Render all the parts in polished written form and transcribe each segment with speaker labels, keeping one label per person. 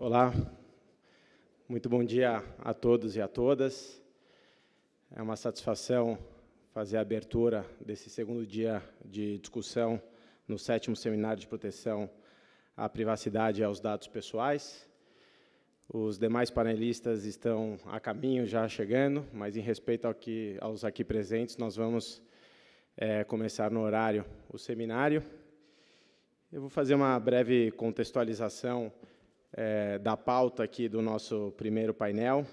Speaker 1: Olá, muito bom dia a todos e a todas. É uma satisfação fazer a abertura desse segundo dia de discussão no 7º Seminário de Proteção à Privacidade e aos Dados Pessoais. Os demais panelistas estão a caminho, já chegando, mas em respeito aos aqui presentes, nós vamos começar no horário o seminário. Eu vou fazer uma breve contextualização da pauta aqui do nosso primeiro painel,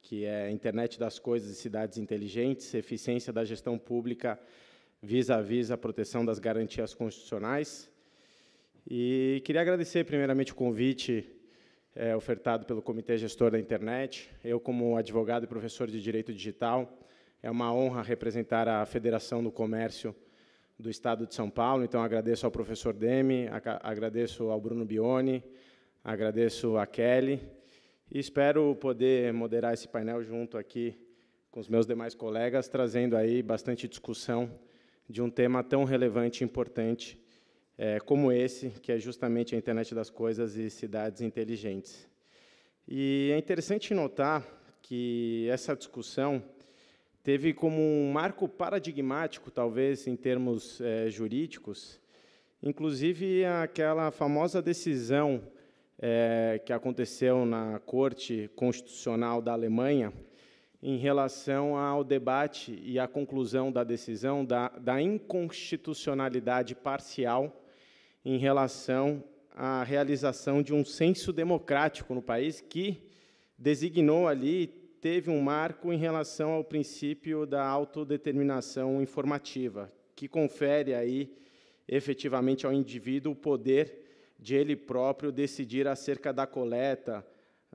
Speaker 1: que é Internet das Coisas e Cidades Inteligentes, eficiência da gestão pública vis-à-vis a proteção das garantias constitucionais. E queria agradecer, primeiramente, o convite ofertado pelo Comitê Gestor da Internet. Eu, como advogado e professor de Direito Digital, é uma honra representar a Federação do Comércio do Estado de São Paulo. Então, agradeço ao professor Demi, agradeço ao Bruno Bioni, agradeço a Kelly e espero poder moderar esse painel junto aqui com os meus demais colegas, trazendo aí bastante discussão de um tema tão relevante e importante como esse, que é justamente a Internet das Coisas e Cidades Inteligentes. E é interessante notar que essa discussão teve como um marco paradigmático, talvez, em termos jurídicos, inclusive aquela famosa decisão que aconteceu na Corte Constitucional da Alemanha em relação ao debate e à conclusão da decisão da inconstitucionalidade parcial em relação à realização de um censo democrático no país que designou ali, teve um marco em relação ao princípio da autodeterminação informativa, que confere aí, efetivamente, ao indivíduo o poder de ele próprio decidir acerca da coleta,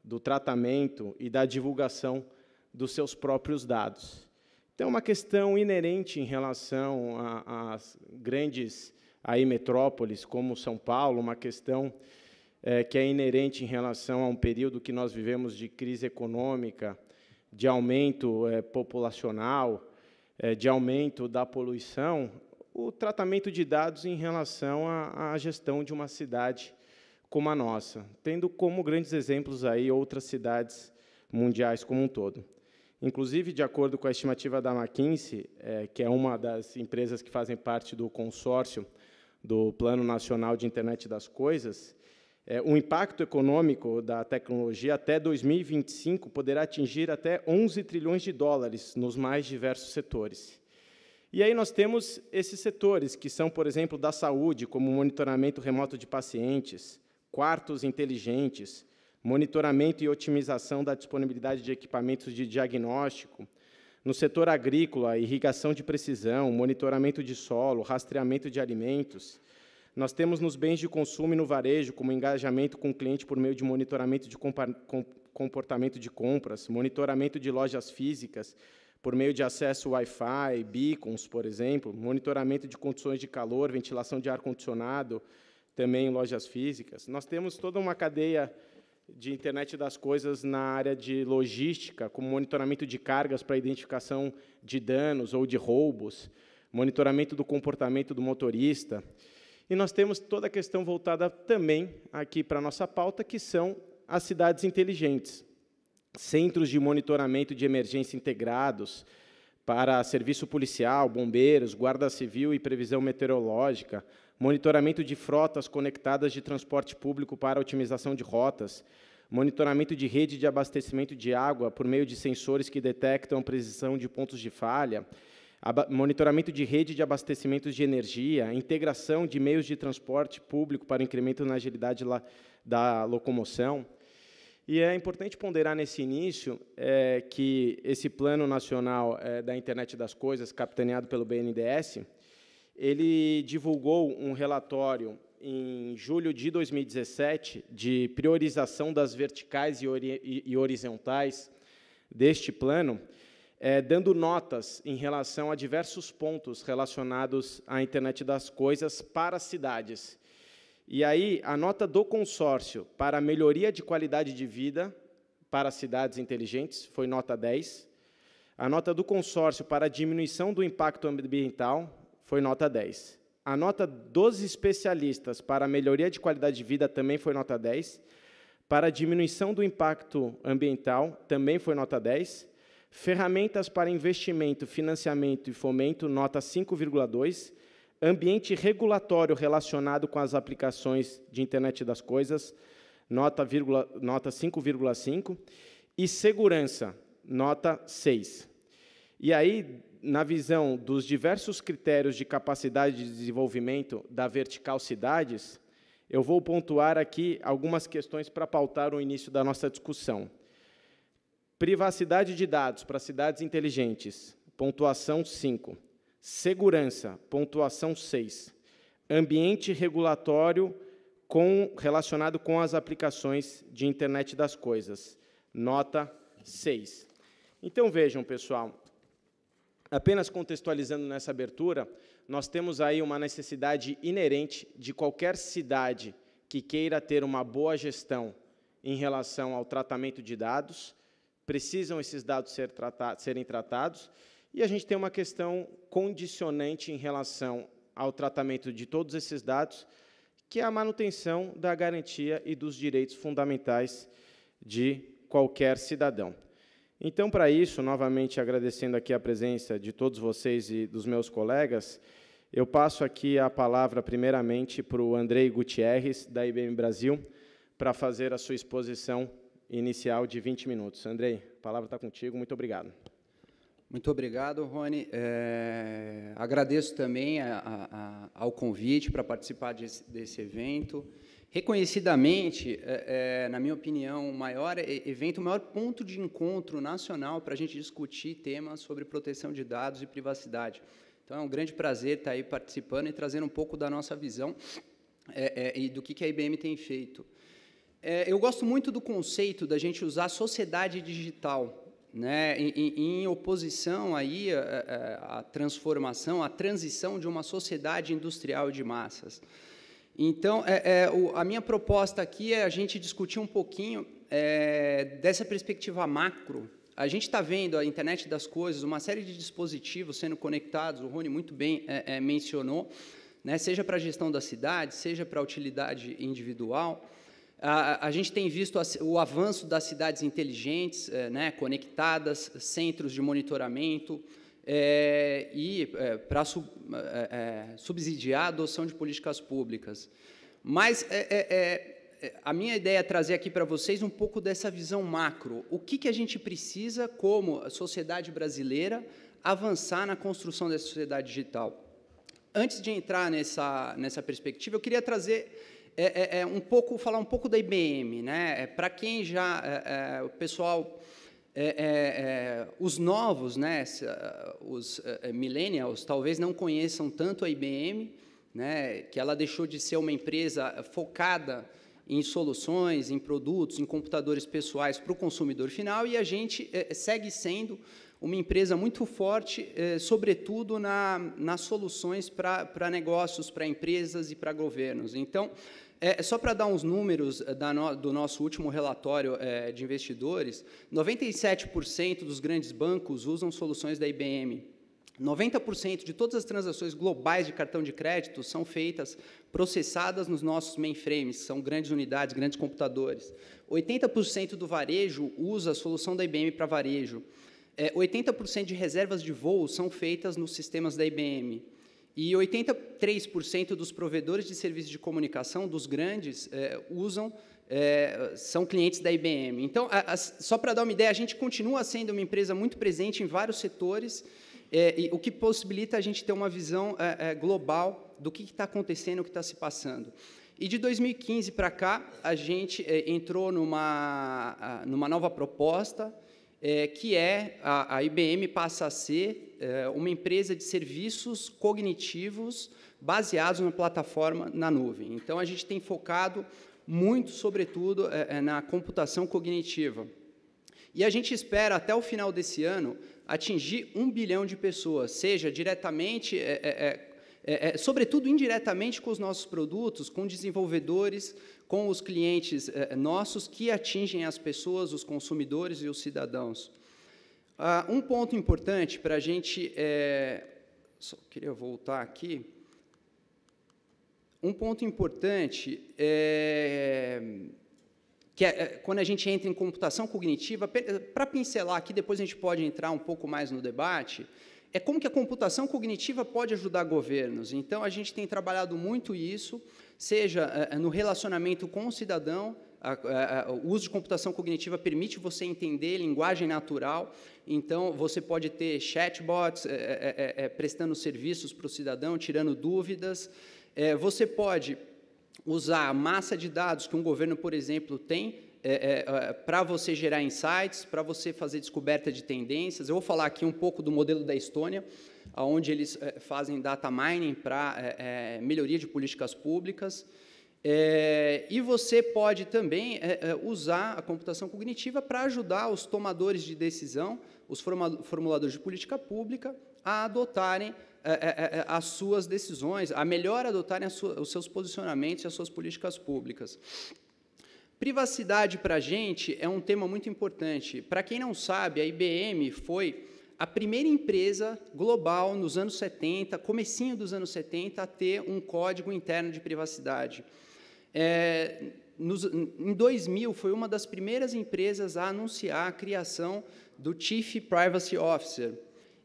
Speaker 1: do tratamento e da divulgação dos seus próprios dados. Então, é uma questão inerente em relação às grandes metrópoles, como São Paulo, uma questão que é inerente em relação a um período que nós vivemos de crise econômica, de aumento populacional, de aumento da poluição, o tratamento de dados em relação à gestão de uma cidade como a nossa, tendo como grandes exemplos aí outras cidades mundiais como um todo. Inclusive, de acordo com a estimativa da McKinsey, que é uma das empresas que fazem parte do consórcio do Plano Nacional de Internet das Coisas, o impacto econômico da tecnologia até 2025 poderá atingir até 11 trilhões de dólares nos mais diversos setores. E aí nós temos esses setores, que são, por exemplo, da saúde, como monitoramento remoto de pacientes, quartos inteligentes, monitoramento e otimização da disponibilidade de equipamentos de diagnóstico, no setor agrícola, irrigação de precisão, monitoramento de solo, rastreamento de alimentos. Nós temos nos bens de consumo e no varejo, como engajamento com o cliente por meio de monitoramento de comportamento de compras, monitoramento de lojas físicas, por meio de acesso Wi-Fi, beacons, por exemplo, monitoramento de condições de calor, ventilação de ar-condicionado, também em lojas físicas. Nós temos toda uma cadeia de Internet das Coisas na área de logística, como monitoramento de cargas para identificação de danos ou de roubos, monitoramento do comportamento do motorista. E nós temos toda a questão voltada também aqui para a nossa pauta, que são as cidades inteligentes. Centros de monitoramento de emergência integrados para serviço policial, bombeiros, guarda civil e previsão meteorológica, monitoramento de frotas conectadas de transporte público para otimização de rotas, monitoramento de rede de abastecimento de água por meio de sensores que detectam a precisão de pontos de falha, monitoramento de rede de abastecimento de energia, integração de meios de transporte público para incremento na agilidade da locomoção. E é importante ponderar nesse início que esse Plano Nacional da Internet das Coisas, capitaneado pelo BNDES, ele divulgou um relatório em julho de 2017 de priorização das verticais e horizontais deste plano, dando notas em relação a diversos pontos relacionados à Internet das Coisas para as cidades. E aí, a nota do consórcio para a melhoria de qualidade de vida para as cidades inteligentes foi nota 10. A nota do consórcio para a diminuição do impacto ambiental foi nota 10. A nota dos especialistas para a melhoria de qualidade de vida também foi nota 10. Para a diminuição do impacto ambiental, também foi nota 10. Ferramentas para investimento, financiamento e fomento, nota 5,2. Ambiente regulatório relacionado com as aplicações de internet das coisas, nota 5,5. E segurança, nota 6. E aí, na visão dos diversos critérios de capacidade de desenvolvimento da vertical cidades, eu vou pontuar aqui algumas questões para pautar o início da nossa discussão. Privacidade de dados para cidades inteligentes, pontuação 5. Segurança, pontuação 6. Ambiente regulatório relacionado com as aplicações de internet das coisas, nota 6. Então, vejam, pessoal, apenas contextualizando nessa abertura, nós temos aí uma necessidade inerente de qualquer cidade que queira ter uma boa gestão em relação ao tratamento de dados, precisam esses dados serem tratados, e a gente tem uma questão condicionante em relação ao tratamento de todos esses dados, que é a manutenção da garantia e dos direitos fundamentais de qualquer cidadão. Então, para isso, novamente agradecendo aqui a presença de todos vocês e dos meus colegas, eu passo aqui a palavra, primeiramente, para o Andrei Gutierrez, da IBM Brasil, para fazer a sua exposição inicial de 20 minutos. Andrei, a palavra está contigo. Muito obrigado.
Speaker 2: Muito obrigado, Rony. Agradeço também ao convite para participar desse evento. Reconhecidamente, na minha opinião, o maior evento, o maior ponto de encontro nacional para a gente discutir temas sobre proteção de dados e privacidade. Então, é um grande prazer estar aí participando e trazendo um pouco da nossa visão e do que a IBM tem feito. Eu gosto muito do conceito da gente usar sociedade digital, né, em oposição aí à transformação, à transição de uma sociedade industrial de massas. Então, a minha proposta aqui é a gente discutir um pouquinho dessa perspectiva macro. A gente está vendo a internet das coisas, uma série de dispositivos sendo conectados, o Rony muito bem mencionou, né, seja para a gestão da cidade, seja para a utilidade individual. A gente tem visto o avanço das cidades inteligentes, né, conectadas, centros de monitoramento, para subsidiar a adoção de políticas públicas. Mas a minha ideia é trazer aqui para vocês um pouco dessa visão macro. O que a gente precisa, como sociedade brasileira, avançar na construção dessa sociedade digital? Antes de entrar nessa perspectiva, eu queria trazer falar um pouco da IBM, né? Para quem já o pessoal os novos, né, os millennials, talvez não conheçam tanto a IBM, né, que ela deixou de ser uma empresa focada em soluções, em produtos, em computadores pessoais para o consumidor final, e a gente segue sendo uma empresa muito forte, sobretudo nas soluções para negócios, para empresas e para governos. Então, só para dar uns números do nosso último relatório de investidores, 97% dos grandes bancos usam soluções da IBM. 90% de todas as transações globais de cartão de crédito são processadas nos nossos mainframes, que são grandes unidades, grandes computadores. 80% do varejo usa a solução da IBM para varejo. 80% de reservas de voo são feitas nos sistemas da IBM. E 83% dos provedores de serviços de comunicação, dos grandes, são clientes da IBM. Então, só para dar uma ideia, a gente continua sendo uma empresa muito presente em vários setores, o que possibilita a gente ter uma visão global do que está acontecendo, o que está se passando. E de 2015 para cá, a gente entrou numa nova proposta, que a IBM passa a ser uma empresa de serviços cognitivos baseados na plataforma na nuvem. Então, a gente tem focado muito, sobretudo, na computação cognitiva. E a gente espera, até o final desse ano, atingir 1 bilhão de pessoas, seja diretamente, sobretudo indiretamente com os nossos produtos, com desenvolvedores, com os clientes nossos que atingem as pessoas, os consumidores e os cidadãos. Um ponto importante para a gente... só queria voltar aqui. Um ponto importante que quando a gente entra em computação cognitiva, para pincelar aqui, depois a gente pode entrar um pouco mais no debate, é como que a computação cognitiva pode ajudar governos. Então, a gente tem trabalhado muito isso, seja no relacionamento com o cidadão, o uso de computação cognitiva permite você entender linguagem natural, então, você pode ter chatbots prestando serviços para o cidadão, tirando dúvidas, você pode usar a massa de dados que um governo, por exemplo, tem, para você gerar insights, para você fazer descoberta de tendências. Eu vou falar aqui um pouco do modelo da Estônia, onde eles fazem data mining para melhoria de políticas públicas. E você pode também usar a computação cognitiva para ajudar os tomadores de decisão, os formuladores de política pública, a adotarem as suas decisões, a melhor adotarem os seus posicionamentos e as suas políticas públicas. Privacidade, para a gente, é um tema muito importante. Para quem não sabe, a IBM foi a primeira empresa global, nos anos 70, comecinho dos anos 70, a ter um código interno de privacidade. Em 2000, foi uma das primeiras empresas a anunciar a criação do Chief Privacy Officer.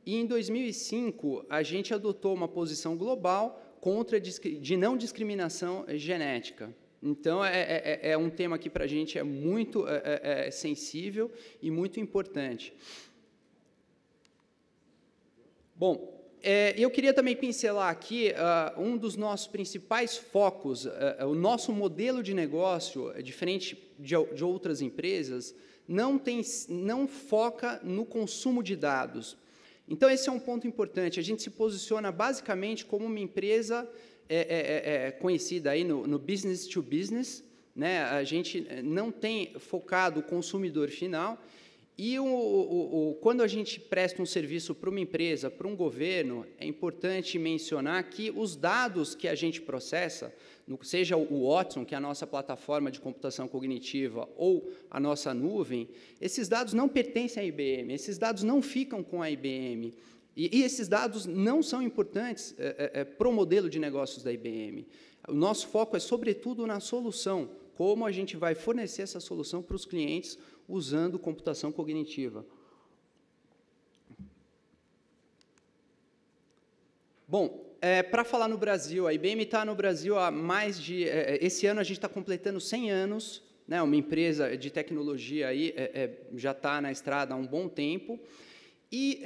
Speaker 2: E, em 2005, a gente adotou uma posição global de não discriminação genética. Então, é um tema que, para a gente, é muito sensível e muito importante. Bom, eu queria também pincelar aqui um dos nossos principais focos. O nosso modelo de negócio, diferente de outras empresas, não foca no consumo de dados. Então, esse é um ponto importante. A gente se posiciona basicamente como uma empresa conhecida aí no business to business, né? A gente não tem focado o consumidor final. E quando a gente presta um serviço para uma empresa, para um governo, é importante mencionar que os dados que a gente processa, seja o Watson, que é a nossa plataforma de computação cognitiva, ou a nossa nuvem, esses dados não pertencem à IBM, esses dados não ficam com a IBM. E esses dados não são importantes para o modelo de negócios da IBM. O nosso foco é, sobretudo, na solução, como a gente vai fornecer essa solução para os clientes usando computação cognitiva. Bom, para falar no Brasil, a IBM está no Brasil há mais de... esse ano a gente está completando 100 anos, né, uma empresa de tecnologia aí, já está na estrada há um bom tempo, e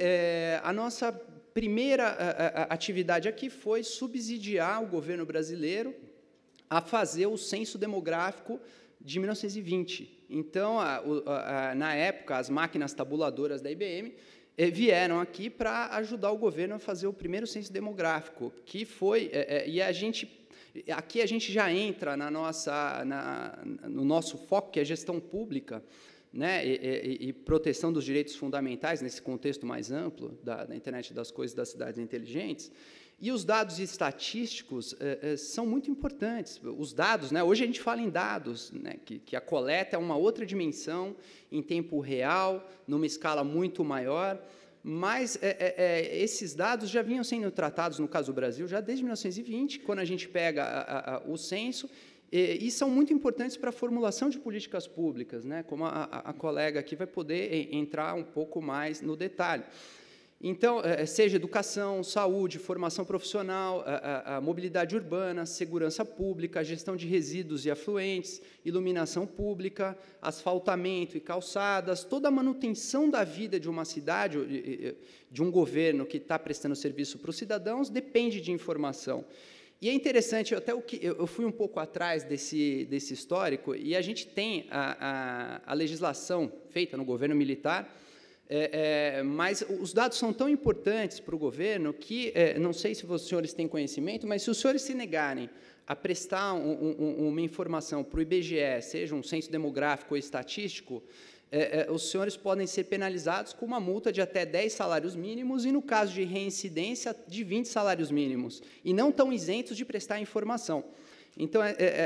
Speaker 2: a nossa primeira atividade aqui foi subsidiar o governo brasileiro a fazer o censo demográfico de 1920. Então, na época, as máquinas tabuladoras da IBM vieram aqui para ajudar o governo a fazer o primeiro censo demográfico, que foi... aqui a gente já entra no nosso foco, que é gestão pública, né, e proteção dos direitos fundamentais, nesse contexto mais amplo da internet das coisas, das cidades inteligentes. E os dados estatísticos são muito importantes. Os dados, né, hoje a gente fala em dados, né, que a coleta é uma outra dimensão, em tempo real, numa escala muito maior, mas esses dados já vinham sendo tratados, no caso do Brasil, já desde 1920, quando a gente pega o censo, e são muito importantes para a formulação de políticas públicas, né, como a colega aqui vai poder entrar um pouco mais no detalhe. Então, seja educação, saúde, formação profissional, a mobilidade urbana, segurança pública, gestão de resíduos e afluentes, iluminação pública, asfaltamento e calçadas, toda a manutenção da vida de uma cidade, de um governo que está prestando serviço para os cidadãos, depende de informação. E é interessante, eu fui um pouco atrás desse histórico, e a gente tem a legislação feita no governo militar, mas os dados são tão importantes para o governo que, não sei se os senhores têm conhecimento, mas se os senhores se negarem a prestar uma informação para o IBGE, seja um censo demográfico ou estatístico, os senhores podem ser penalizados com uma multa de até 10 salários mínimos e, no caso de reincidência, de 20 salários mínimos, e não estão isentos de prestar informação. Então,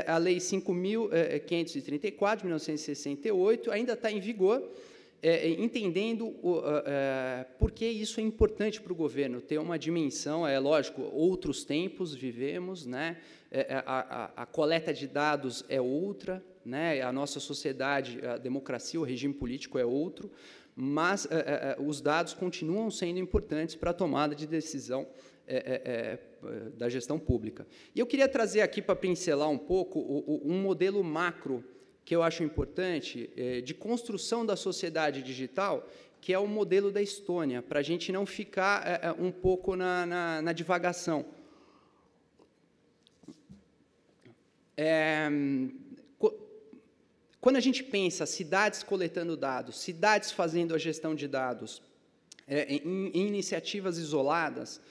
Speaker 2: a Lei 5.534, de 1968, ainda está em vigor, entendendo por que isso é importante para o governo, ter uma dimensão, lógico, outros tempos vivemos, né? A coleta de dados é outra, né? A nossa sociedade, a democracia, o regime político é outro, mas os dados continuam sendo importantes para a tomada de decisão da gestão pública. E eu queria trazer aqui, para pincelar um pouco, um modelo macro que eu acho importante, de construção da sociedade digital, que é o modelo da Estônia, para a gente não ficar um pouco na divagação. Quando a gente pensa cidades coletando dados, cidades fazendo a gestão de dados em iniciativas isoladas,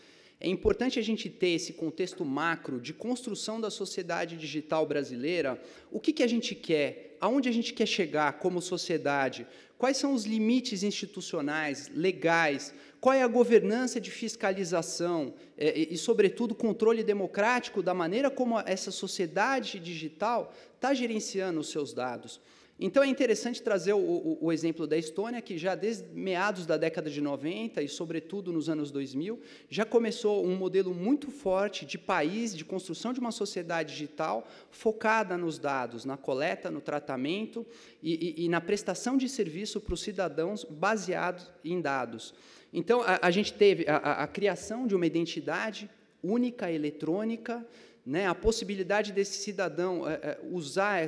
Speaker 2: é importante a gente ter esse contexto macro de construção da sociedade digital brasileira. O que a gente quer? Aonde a gente quer chegar como sociedade? Quais são os limites institucionais, legais? Qual é a governança de fiscalização e, sobretudo, controle democrático da maneira como essa sociedade digital está gerenciando os seus dados? Então, é interessante trazer o exemplo da Estônia, que já desde meados da década de 90 e, sobretudo, nos anos 2000, já começou um modelo muito forte de país, de construção de uma sociedade digital focada nos dados, na coleta, no tratamento e na prestação de serviço para os cidadãos baseado em dados. Então, a gente teve a criação de uma identidade única, eletrônica, né, a possibilidade desse cidadão usar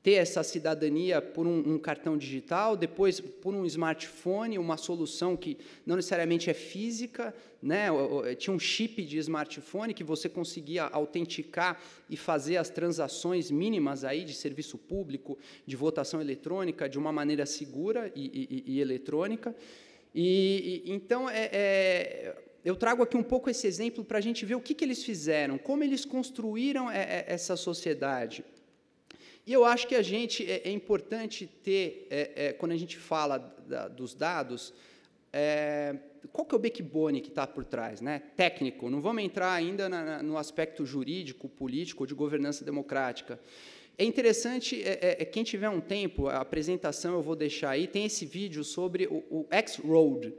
Speaker 2: ter essa cidadania por um cartão digital, depois por um smartphone, uma solução que não necessariamente é física, né? Tinha um chip de smartphone que você conseguia autenticar e fazer as transações mínimas aí de serviço público, de votação eletrônica, de uma maneira segura e eletrônica. Então, eu trago aqui um pouco esse exemplo para a gente ver o que eles fizeram, como eles construíram essa sociedade. E eu acho que é importante ter, quando a gente fala dos dados, qual que é o backbone que está por trás, né? Técnico, não vamos entrar ainda no aspecto jurídico, político, de governança democrática. É interessante, quem tiver um tempo, a apresentação eu vou deixar aí, tem esse vídeo sobre o X-Road,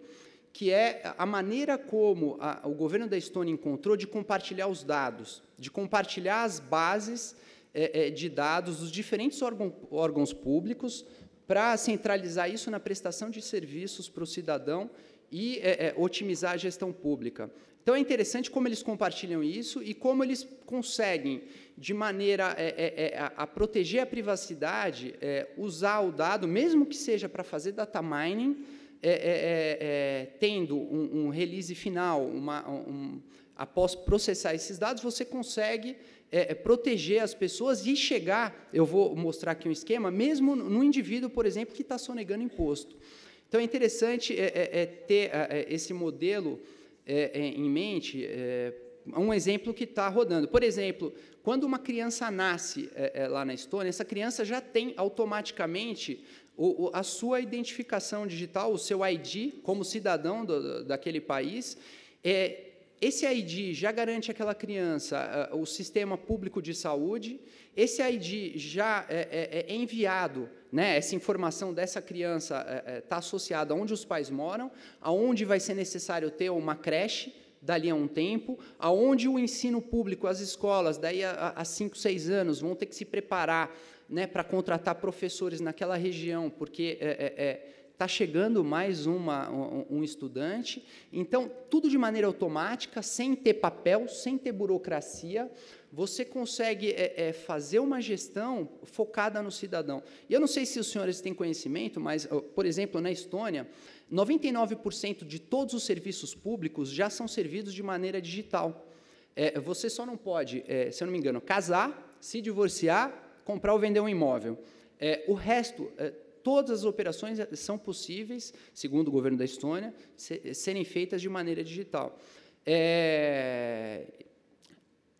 Speaker 2: que é a maneira como o governo da Estônia encontrou de compartilhar os dados, de compartilhar as bases de dados dos diferentes órgãos públicos para centralizar isso na prestação de serviços para o cidadão e otimizar a gestão pública. Então, é interessante como eles compartilham isso e como eles conseguem, de maneira a proteger a privacidade, usar o dado, mesmo que seja para fazer data mining, tendo um release final, após processar esses dados, você consegue proteger as pessoas e chegar, eu vou mostrar aqui um esquema, mesmo no indivíduo, por exemplo, que está sonegando imposto. Então, é interessante ter esse modelo em mente, um exemplo que está rodando. Por exemplo, quando uma criança nasce lá na Estônia, essa criança já tem automaticamente a sua identificação digital, o seu ID, como cidadão daquele país. Esse ID já garante àquela criança o sistema público de saúde, esse ID já é enviado, né, essa informação dessa criança está associada aonde os pais moram, aonde vai ser necessário ter uma creche, dali a um tempo, aonde o ensino público, as escolas, daí a 5, 6 anos, vão ter que se preparar, né, para contratar professores naquela região, porque está chegando mais um estudante. Então, tudo de maneira automática, sem ter papel, sem ter burocracia, você consegue fazer uma gestão focada no cidadão. E eu não sei se os senhores têm conhecimento, mas, por exemplo, na Estônia, 99% de todos os serviços públicos já são servidos de maneira digital. Você só não pode, se eu não me engano, casar, se divorciar, comprar ou vender um imóvel. O resto, todas as operações são possíveis, segundo o governo da Estônia, serem feitas de maneira digital.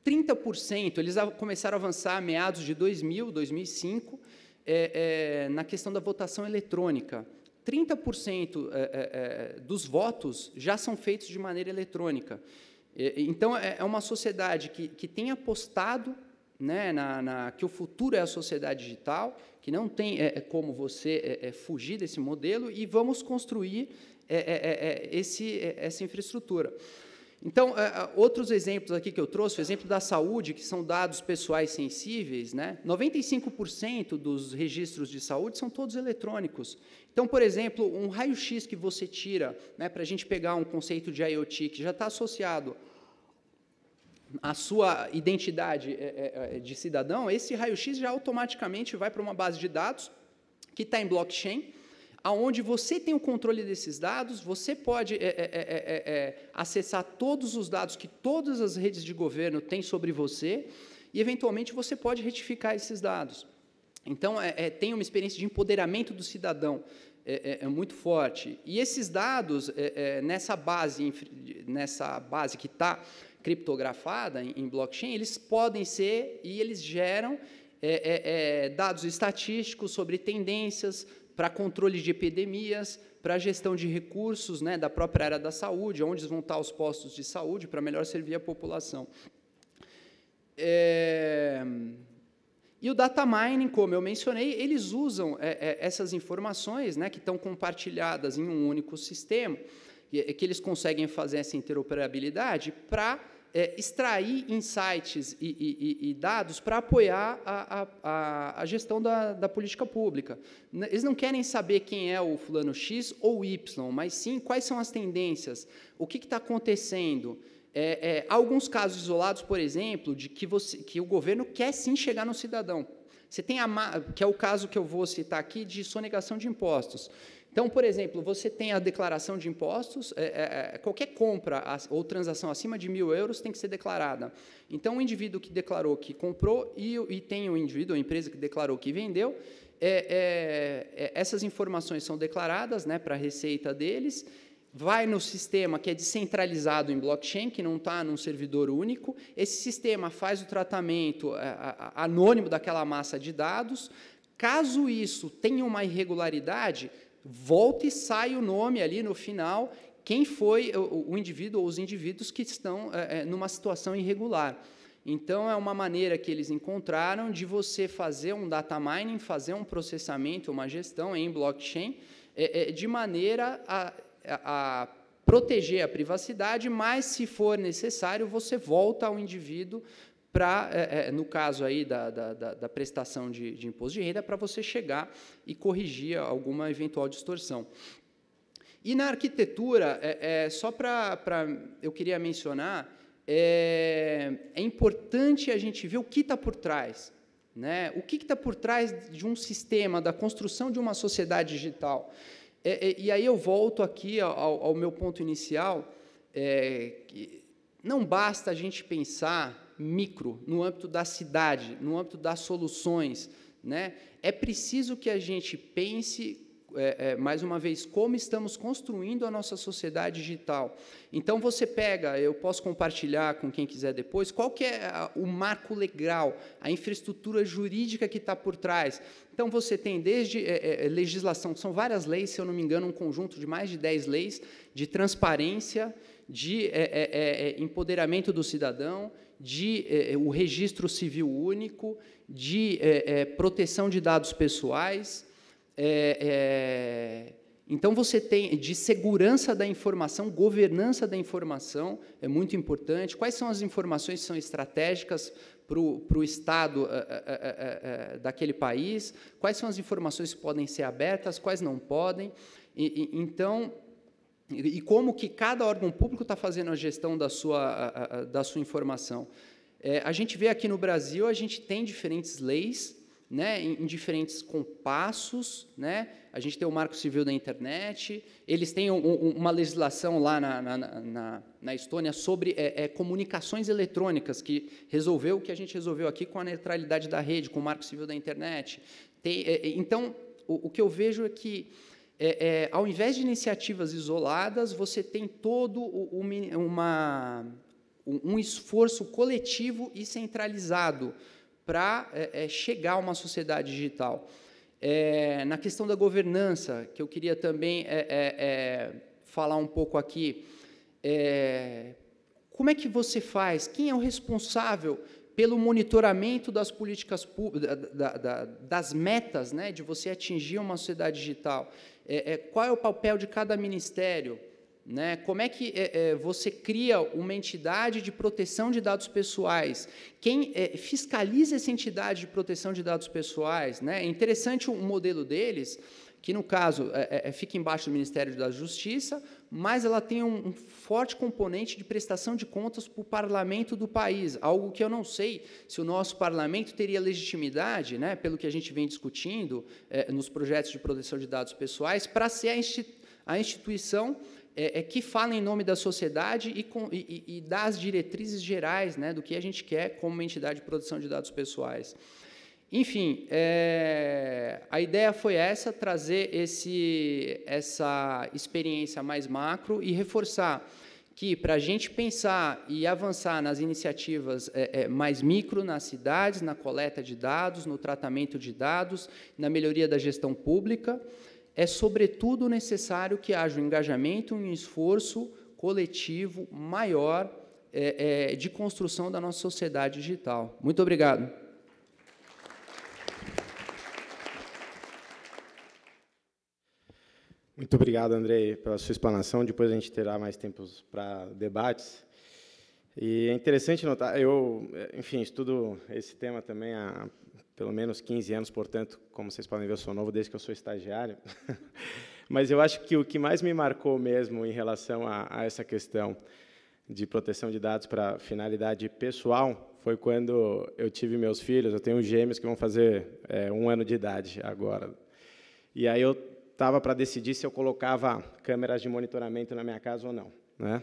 Speaker 2: 30%, eles começaram a avançar a meados de 2000, 2005, na questão da votação eletrônica. 30% dos votos já são feitos de maneira eletrônica. Então, é uma sociedade que tem apostado, né, que o futuro é a sociedade digital, que não tem como você fugir desse modelo, e vamos construir essa infraestrutura. Então, outros exemplos aqui que eu trouxe, o exemplo da saúde, que são dados pessoais sensíveis, né? 95% dos registros de saúde são todos eletrônicos. Então, por exemplo, um raio-x que você tira, né, para a gente pegar um conceito de IoT, que já está associado à sua identidade de cidadão, esse raio-x já automaticamente vai para uma base de dados que está em blockchain, aonde você tem o controle desses dados, você pode acessar todos os dados que todas as redes de governo têm sobre você e, eventualmente, você pode retificar esses dados. Então, tem uma experiência de empoderamento do cidadão muito forte. E esses dados, nessa base que está criptografada em blockchain, eles podem ser, e eles geram dados estatísticos sobre tendências, para controle de epidemias, para gestão de recursos, né, da própria área da saúde, onde vão estar os postos de saúde, para melhor servir a população. E o data mining, como eu mencionei, eles usam essas informações, né, que estão compartilhadas em um único sistema, que eles conseguem fazer essa interoperabilidade para extrair insights e dados para apoiar a gestão da política pública. Eles não querem saber quem é o fulano X ou Y, mas sim quais são as tendências, o que está acontecendo. Alguns casos isolados, por exemplo, de que o governo quer sim chegar no cidadão. Você tem que é o caso que eu vou citar aqui de sonegação de impostos. Então, por exemplo, você tem a declaração de impostos, qualquer compra ou transação acima de €1.000 tem que ser declarada. Então, o indivíduo que declarou que comprou e tem o indivíduo, a empresa que declarou que vendeu, essas informações são declaradas, né, para a receita deles, vai no sistema que é descentralizado em blockchain, que não está num servidor único, esse sistema faz o tratamento anônimo daquela massa de dados. Caso isso tenha uma irregularidade, volta e sai o nome ali no final, quem foi o indivíduo ou os indivíduos que estão numa situação irregular. Então, é uma maneira que eles encontraram de você fazer um data mining, fazer um processamento, uma gestão em blockchain, de maneira a proteger a privacidade, mas, se for necessário, você volta ao indivíduo para, no caso aí da prestação de imposto de renda, para você chegar e corrigir alguma eventual distorção. E na arquitetura, só eu queria mencionar, é importante a gente ver o que está por trás, né? O que está por trás de um sistema, da construção de uma sociedade digital. E aí eu volto aqui ao meu ponto inicial, que não basta a gente pensar micro, no âmbito da cidade, no âmbito das soluções, né? É preciso que a gente pense, mais uma vez, como estamos construindo a nossa sociedade digital. Então, você pega, eu posso compartilhar com quem quiser depois, qual que é o marco legal, a infraestrutura jurídica que está por trás. Então, você tem desde legislação, são várias leis, se eu não me engano, um conjunto de mais de 10 leis, de transparência, de empoderamento do cidadão, de o registro civil único, de proteção de dados pessoais. Então, você tem de segurança da informação, governança da informação, é muito importante. Quais são as informações que são estratégicas para o Estado daquele país? Quais são as informações que podem ser abertas, quais não podem? Então, e como que cada órgão público está fazendo a gestão da sua informação. A gente vê aqui no Brasil, a gente tem diferentes leis, né, em diferentes compassos, né? A gente tem o Marco Civil da Internet, eles têm uma legislação lá na Estônia sobre comunicações eletrônicas, que resolveu o que a gente resolveu aqui com a neutralidade da rede, com o Marco Civil da Internet. Então, o que eu vejo é que, ao invés de iniciativas isoladas, você tem todo um esforço coletivo e centralizado para chegar a uma sociedade digital. Na questão da governança, que eu queria também falar um pouco aqui, como é que você faz? Quem é o responsável pelo monitoramento das políticas públicas, das metas, né, de você atingir uma sociedade digital? Qual é o papel de cada ministério? né? Como é que você cria uma entidade de proteção de dados pessoais? Quem fiscaliza essa entidade de proteção de dados pessoais, né? É interessante o modelo deles, que, no caso, fica embaixo do Ministério da Justiça, mas ela tem um forte componente de prestação de contas para o parlamento do país, algo que eu não sei se o nosso parlamento teria legitimidade, né, pelo que a gente vem discutindo nos projetos de proteção de dados pessoais, para ser a instituição que fala em nome da sociedade e dá as diretrizes gerais, né, do que a gente quer como uma entidade de proteção de dados pessoais. Enfim, a ideia foi essa, trazer essa experiência mais macro e reforçar que, para a gente pensar e avançar nas iniciativas mais micro nas cidades, na coleta de dados, no tratamento de dados, na melhoria da gestão pública, é, sobretudo, necessário que haja um engajamento e um esforço coletivo maior de construção da nossa sociedade digital. Muito obrigado.
Speaker 1: Muito obrigado, Andrei, pela sua explanação. Depois a gente terá mais tempos para debates. E é interessante notar, eu, enfim, estudo esse tema também há pelo menos 15 anos, portanto, como vocês podem ver, eu sou novo desde que eu sou estagiário. Mas eu acho que o que mais me marcou mesmo em relação a essa questão de proteção de dados para finalidade pessoal foi quando eu tive meus filhos. Eu tenho gêmeos que vão fazer 1 ano de idade agora. E aí eu estava para decidir se eu colocava câmeras de monitoramento na minha casa ou não, né?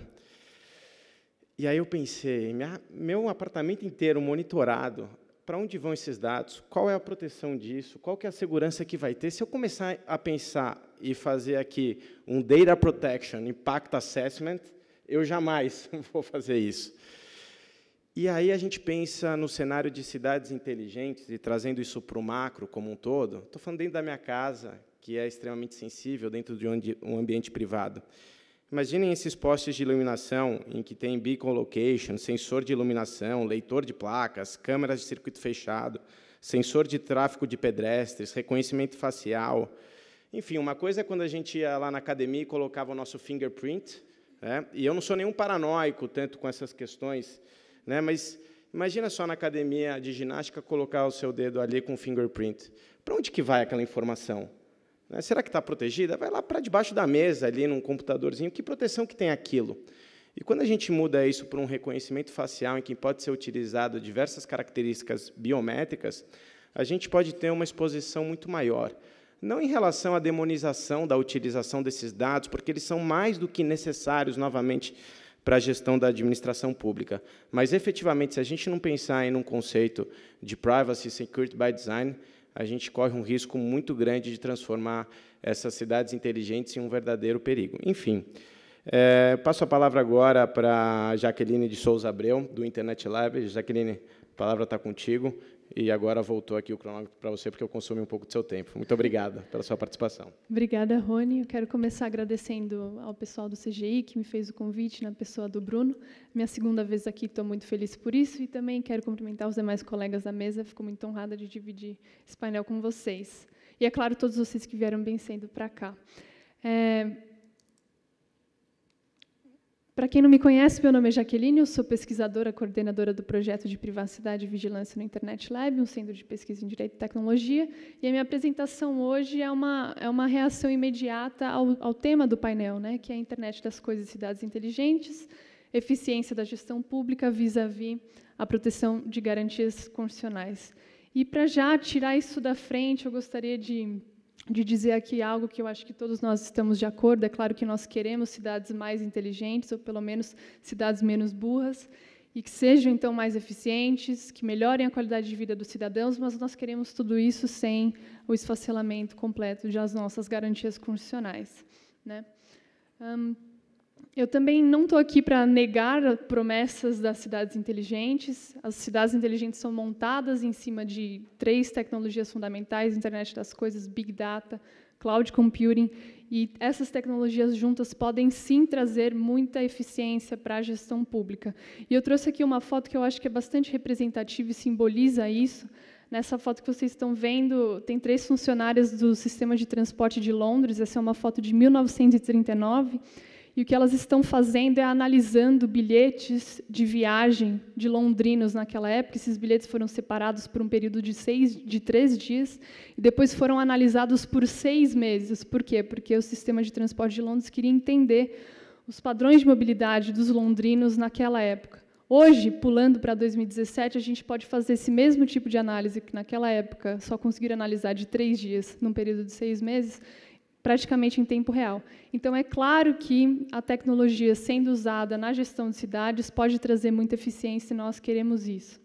Speaker 1: E aí eu pensei, meu apartamento inteiro monitorado, para onde vão esses dados? Qual é a proteção disso? Qual que é a segurança que vai ter? Se eu começar a pensar e fazer aqui um Data Protection Impact Assessment, eu jamais vou fazer isso. E aí a gente pensa no cenário de cidades inteligentes e trazendo isso para o macro como um todo. Estou falando dentro da minha casa, que é extremamente sensível, dentro de um ambiente privado. Imaginem esses postes de iluminação em que tem beacon location, sensor de iluminação, leitor de placas, câmeras de circuito fechado, sensor de tráfego de pedestres, reconhecimento facial. Enfim, uma coisa é quando a gente ia lá na academia e colocava o nosso fingerprint, né? E eu não sou nenhum paranoico tanto com essas questões, né? Mas imagina só na academia de ginástica colocar o seu dedo ali com o fingerprint. Para onde que vai aquela informação? Será que está protegida? Vai lá para debaixo da mesa, ali num computadorzinho. Que proteção que tem aquilo? E quando a gente muda isso para um reconhecimento facial, em que pode ser utilizado diversas características biométricas, a gente pode ter uma exposição muito maior. Não em relação à demonização da utilização desses dados, porque eles são mais do que necessários, novamente, para a gestão da administração pública. Mas, efetivamente, se a gente não pensar em um conceito de privacy security by design, a gente corre um risco muito grande de transformar essas cidades inteligentes em um verdadeiro perigo. Enfim, passo a palavra agora para a Jaqueline de Souza Abreu, do Internet Lab. Jaqueline, a palavra está contigo. E agora voltou aqui o cronômetro para você, porque eu consumi um pouco do seu tempo. Muito obrigada pela sua participação.
Speaker 3: Obrigada, Rony. Eu quero começar agradecendo ao pessoal do CGI, que me fez o convite, na pessoa do Bruno. Minha segunda vez aqui, estou muito feliz por isso. E também quero cumprimentar os demais colegas da mesa. Fico muito honrada de dividir esse painel com vocês. E, é claro, todos vocês que vieram vencendo para cá. Para quem não me conhece, meu nome é Jaqueline, eu sou pesquisadora, coordenadora do projeto de privacidade e vigilância no Internet Lab, um centro de pesquisa em Direito e Tecnologia, e a minha apresentação hoje é uma reação imediata ao tema do painel, né, que é a Internet das Coisas e Cidades Inteligentes, eficiência da gestão pública vis-à-vis a proteção de garantias constitucionais. E, para já tirar isso da frente, eu gostaria de dizer aqui algo que eu acho que todos nós estamos de acordo. É claro que nós queremos cidades mais inteligentes, ou pelo menos cidades menos burras, e que sejam, então, mais eficientes, que melhorem a qualidade de vida dos cidadãos, mas nós queremos tudo isso sem o esfacelamento completo das nossas garantias constitucionais, né? Eu também não estou aqui para negar promessas das cidades inteligentes. As cidades inteligentes são montadas em cima de 3 tecnologias fundamentais: Internet das Coisas, Big Data, Cloud Computing, e essas tecnologias juntas podem, sim, trazer muita eficiência para a gestão pública. E eu trouxe aqui uma foto que eu acho que é bastante representativa e simboliza isso. Nessa foto que vocês estão vendo, tem 3 funcionárias do sistema de transporte de Londres. Essa é uma foto de 1939, E o que elas estão fazendo é analisando bilhetes de viagem de londrinos naquela época. Esses bilhetes foram separados por um período de 3 dias e depois foram analisados por 6 meses. Por quê? Porque o sistema de transporte de Londres queria entender os padrões de mobilidade dos londrinos naquela época. Hoje, pulando para 2017, a gente pode fazer esse mesmo tipo de análise, que naquela época só conseguiram analisar de 3 dias, num período de 6 meses, praticamente em tempo real. Então, é claro que a tecnologia sendo usada na gestão de cidades pode trazer muita eficiência e nós queremos isso.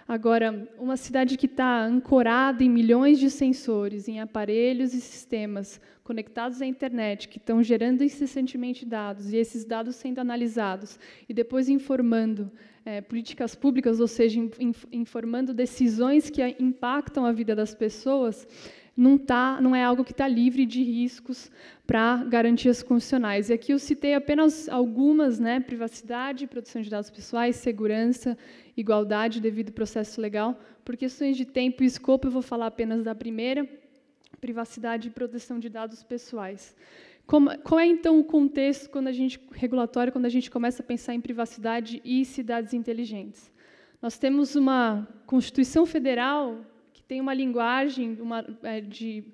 Speaker 3: Agora, uma cidade que está ancorada em milhões de sensores, em aparelhos e sistemas conectados à internet, que estão gerando incessantemente dados, e esses dados sendo analisados, e depois informando políticas públicas, ou seja, informando decisões que impactam a vida das pessoas, não é algo que está livre de riscos para garantias constitucionais. E aqui eu citei apenas algumas, privacidade, proteção de dados pessoais, segurança, igualdade, devido processo legal. Por questões de tempo e escopo, eu vou falar apenas da primeira, privacidade e proteção de dados pessoais. Qual é, então, o contexto regulatório quando a gente começa a pensar em privacidade e cidades inteligentes? Nós temos uma Constituição Federal que tem uma linguagem que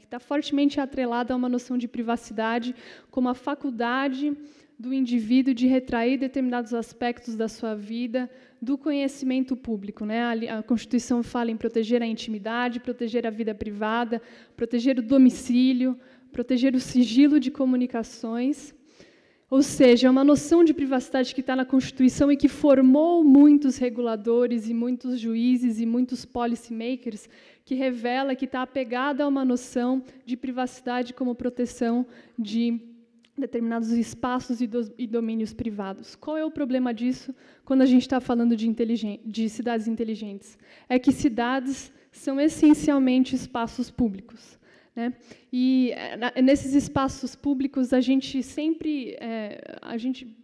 Speaker 3: está fortemente atrelada a uma noção de privacidade como a faculdade do indivíduo de retrair determinados aspectos da sua vida do conhecimento público. A Constituição fala em proteger a intimidade, proteger a vida privada, proteger o domicílio, proteger o sigilo de comunicações. Ou seja, é uma noção de privacidade que está na Constituição e que formou muitos reguladores e muitos juízes e muitos policymakers, que revela que está apegada a uma noção de privacidade como proteção de determinados espaços e domínios privados. Qual é o problema disso quando a gente está falando de cidades inteligentes? É que cidades são essencialmente espaços públicos. E nesses espaços públicos a gente sempre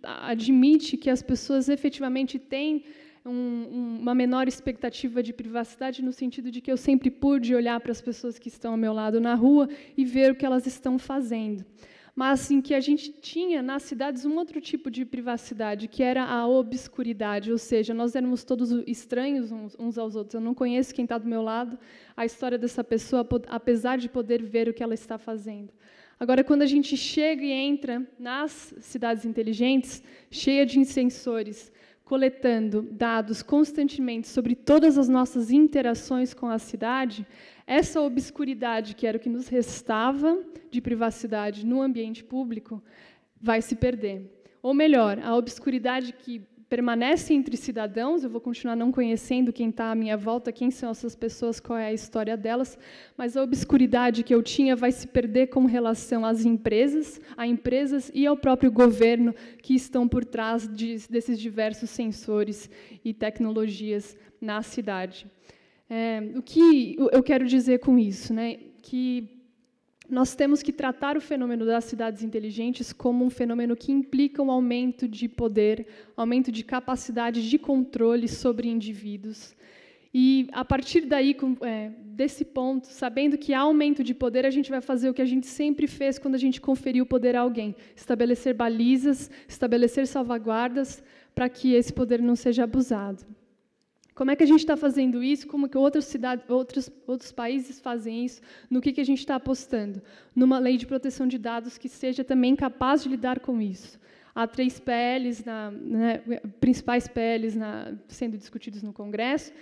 Speaker 3: admite que as pessoas efetivamente têm uma menor expectativa de privacidade, no sentido de que eu sempre pude olhar para as pessoas que estão ao meu lado na rua e ver o que elas estão fazendo. Mas em que a gente tinha nas cidades um outro tipo de privacidade, que era a obscuridade, ou seja, nós éramos todos estranhos uns aos outros. Eu não conheço quem está do meu lado, a história dessa pessoa, apesar de poder ver o que ela está fazendo. Agora, quando a gente chega e entra nas cidades inteligentes, cheia de sensores, coletando dados constantemente sobre todas as nossas interações com a cidade, essa obscuridade, que era o que nos restava de privacidade no ambiente público, vai se perder. Ou melhor, a obscuridade que permanece entre cidadãos, eu vou continuar não conhecendo quem está à minha volta, quem são essas pessoas, qual é a história delas, mas a obscuridade que eu tinha vai se perder com relação às empresas, a empresas e ao próprio governo que estão por trás desses diversos sensores e tecnologias na cidade. O que eu quero dizer com isso? Que nós temos que tratar o fenômeno das cidades inteligentes como um fenômeno que implica um aumento de poder, aumento de capacidade de controle sobre indivíduos. E, a partir daí, desse ponto, sabendo que há aumento de poder, a gente vai fazer o que a gente sempre fez quando a gente conferiu poder a alguém: estabelecer balizas, estabelecer salvaguardas para que esse poder não seja abusado. Como é que a gente está fazendo isso? Como que outros países fazem isso? No que a gente está apostando? Numa lei de proteção de dados que seja também capaz de lidar com isso. Há 3 PLs, principais PLs sendo discutidos no Congresso,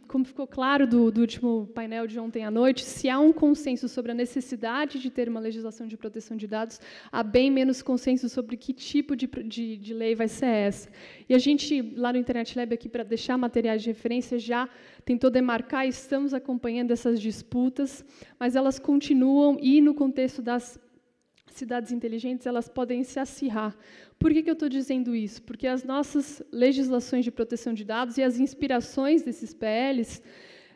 Speaker 3: como ficou claro do último painel de ontem à noite, se há um consenso sobre a necessidade de ter uma legislação de proteção de dados, há bem menos consenso sobre que tipo de lei vai ser essa. E a gente, lá no Internet Lab, aqui para deixar materiais de referência, já tentou demarcar e estamos acompanhando essas disputas, mas elas continuam e, no contexto das cidades inteligentes, elas podem se acirrar. Por que eu estou dizendo isso? Porque as nossas legislações de proteção de dados e as inspirações desses PLs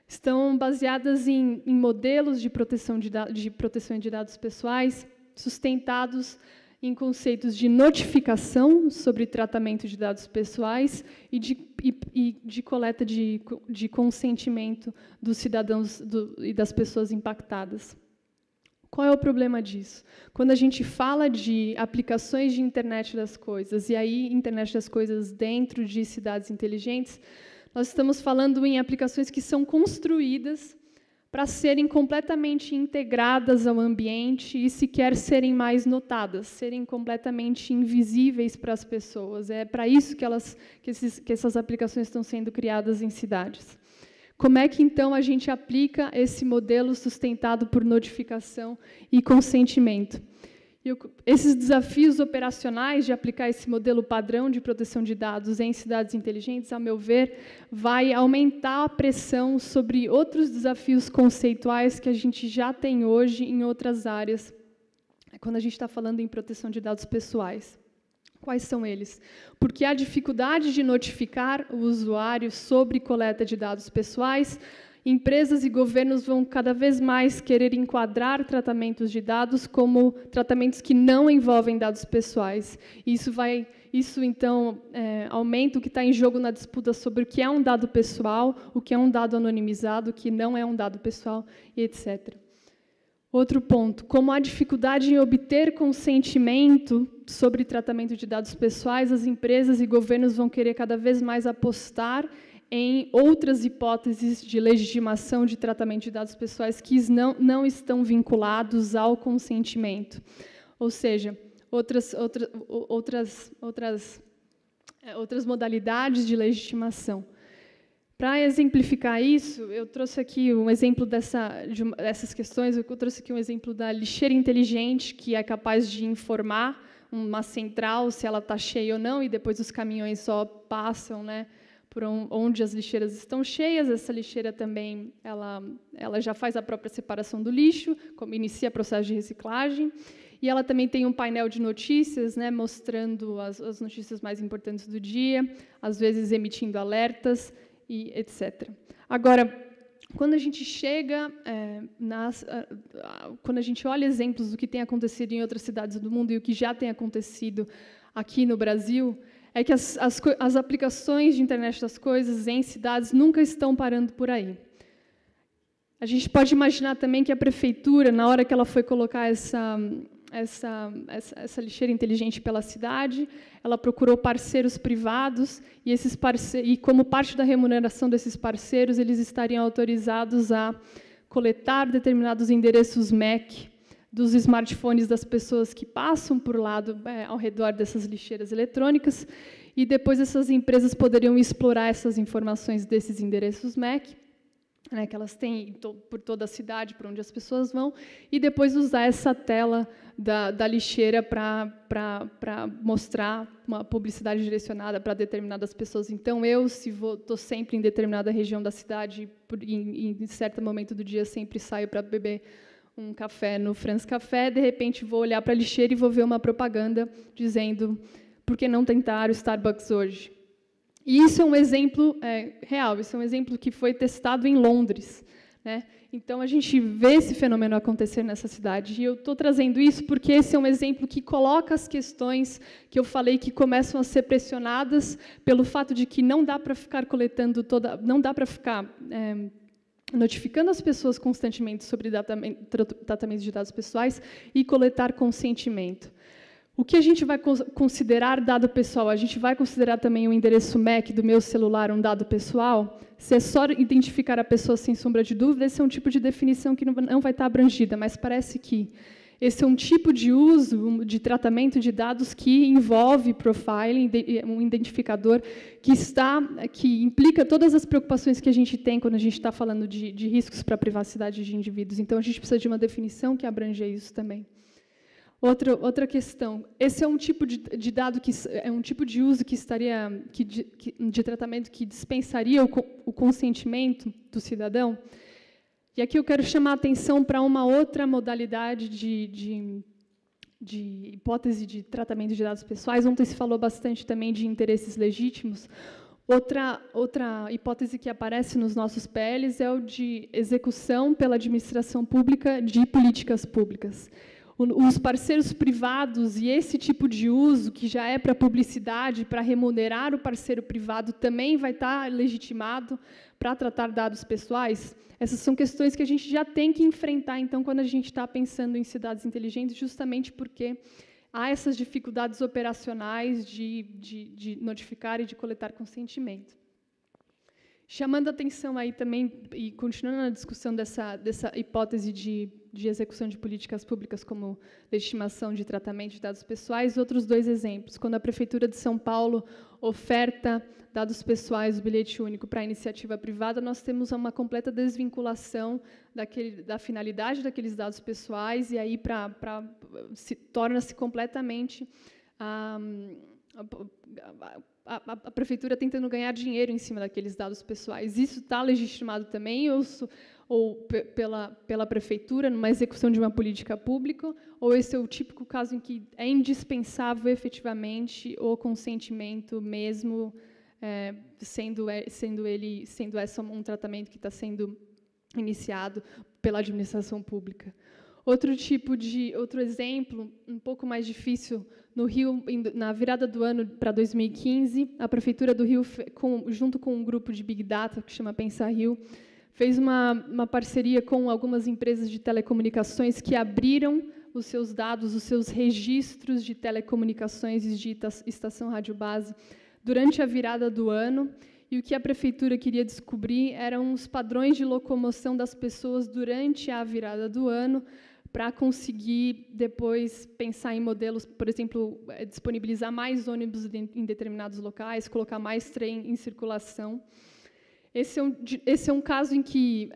Speaker 3: estão baseadas em modelos de proteção de dados pessoais sustentados em conceitos de notificação sobre tratamento de dados pessoais e de coleta de consentimento dos cidadãos e das pessoas impactadas. Qual é o problema disso? Quando a gente fala de aplicações de internet das coisas, e aí internet das coisas dentro de cidades inteligentes, nós estamos falando em aplicações que são construídas para serem completamente integradas ao ambiente e sequer serem mais notadas, serem completamente invisíveis para as pessoas. É para isso que essas aplicações estão sendo criadas em cidades. Como é que, então, a gente aplica esse modelo sustentado por notificação e consentimento? Esses desafios operacionais de aplicar esse modelo padrão de proteção de dados em cidades inteligentes, a meu ver, vai aumentar a pressão sobre outros desafios conceituais que a gente já tem hoje em outras áreas, quando a gente está falando em proteção de dados pessoais. Quais são eles? Porque a dificuldade de notificar o usuário sobre coleta de dados pessoais, empresas e governos vão cada vez mais querer enquadrar tratamentos de dados como tratamentos que não envolvem dados pessoais. Isso então, aumenta o que está em jogo na disputa sobre o que é um dado pessoal, o que é um dado anonimizado, o que não é um dado pessoal, e etc. Outro ponto, como há dificuldade em obter consentimento sobre tratamento de dados pessoais, as empresas e governos vão querer cada vez mais apostar em outras hipóteses de legitimação de tratamento de dados pessoais que não estão vinculados ao consentimento. Ou seja, outras modalidades de legitimação. Para exemplificar isso, eu trouxe aqui um exemplo dessas questões, eu trouxe aqui um exemplo da lixeira inteligente, que é capaz de informar uma central se ela está cheia ou não, e depois os caminhões só passam, né, por onde as lixeiras estão cheias. Essa lixeira também ela já faz a própria separação do lixo, inicia processo de reciclagem, e ela também tem um painel de notícias, né, mostrando as notícias mais importantes do dia, às vezes emitindo alertas, e etc. Agora, quando a gente chega, quando a gente olha exemplos do que tem acontecido em outras cidades do mundo e o que já tem acontecido aqui no Brasil, é que as aplicações de internet das coisas em cidades nunca estão parando por aí. A gente pode imaginar também que a prefeitura, na hora que ela foi colocar essa lixeira inteligente pela cidade, ela procurou parceiros privados, e como parte da remuneração desses parceiros, eles estariam autorizados a coletar determinados endereços MAC dos smartphones das pessoas que passam por lá, ao redor dessas lixeiras eletrônicas, e depois essas empresas poderiam explorar essas informações desses endereços MAC, né, que elas têm por toda a cidade, por onde as pessoas vão, e depois usar essa tela da lixeira para mostrar uma publicidade direcionada para determinadas pessoas. Então, se estou sempre em determinada região da cidade, em certo momento do dia, sempre saio para beber um café no France Café, de repente vou olhar para a lixeira e vou ver uma propaganda dizendo: por que não tentar o Starbucks hoje? E isso é um exemplo real, isso é um exemplo que foi testado em Londres, né? Então, a gente vê esse fenômeno acontecer nessa cidade. E eu estou trazendo isso porque esse é um exemplo que coloca as questões que eu falei que começam a ser pressionadas pelo fato de que não dá para ficar não dá para ficar notificando as pessoas constantemente sobre tratamento de dados pessoais e coletar consentimento. O que a gente vai considerar dado pessoal? A gente vai considerar também o endereço MAC do meu celular um dado pessoal? Se é só identificar a pessoa sem sombra de dúvida, esse é um tipo de definição que não vai estar abrangida, mas parece que esse é um tipo de uso, de tratamento de dados que envolve profiling, um identificador que implica todas as preocupações que a gente tem quando a gente está falando de riscos para a privacidade de indivíduos. Então, a gente precisa de uma definição que abranja isso também. Outra questão, esse é um tipo de dado que é um tipo de uso de tratamento que dispensaria o consentimento do cidadão. E aqui eu quero chamar a atenção para uma outra modalidade de hipótese de tratamento de dados pessoais. Ontem se falou bastante também de interesses legítimos. Outra hipótese que aparece nos nossos PLs é o de execução pela administração pública de políticas públicas. os parceiros privados e esse tipo de uso, que já é para publicidade, para remunerar o parceiro privado, também vai estar legitimado para tratar dados pessoais? Essas são questões que a gente já tem que enfrentar, então, quando a gente está pensando em cidades inteligentes, justamente porque há essas dificuldades operacionais de notificar e de coletar consentimento. Chamando a atenção aí também, e continuando na discussão dessa hipótese de execução de políticas públicas como legitimação de tratamento de dados pessoais, outros 2 exemplos. Quando a Prefeitura de São Paulo oferta dados pessoais do bilhete único para a iniciativa privada, nós temos uma completa desvinculação da finalidade daqueles dados pessoais, e aí torna-se completamente a prefeitura tentando ganhar dinheiro em cima daqueles dados pessoais. Isso está legitimado também, ou pela prefeitura, numa execução de uma política pública, ou esse é o típico caso em que é indispensável, efetivamente, o consentimento mesmo, sendo esse um tratamento que está sendo iniciado pela administração pública. Outro exemplo, um pouco mais difícil, no Rio, na virada do ano para 2015, a Prefeitura do Rio, junto com um grupo de Big Data, que chama Pensa Rio, fez uma parceria com algumas empresas de telecomunicações que abriram os seus dados, os seus registros de telecomunicações e de estação rádio base durante a virada do ano, e o que a Prefeitura queria descobrir eram os padrões de locomoção das pessoas durante a virada do ano, para conseguir depois pensar em modelos, por exemplo, disponibilizar mais ônibus em determinados locais, colocar mais trem em circulação. Esse é um caso em que,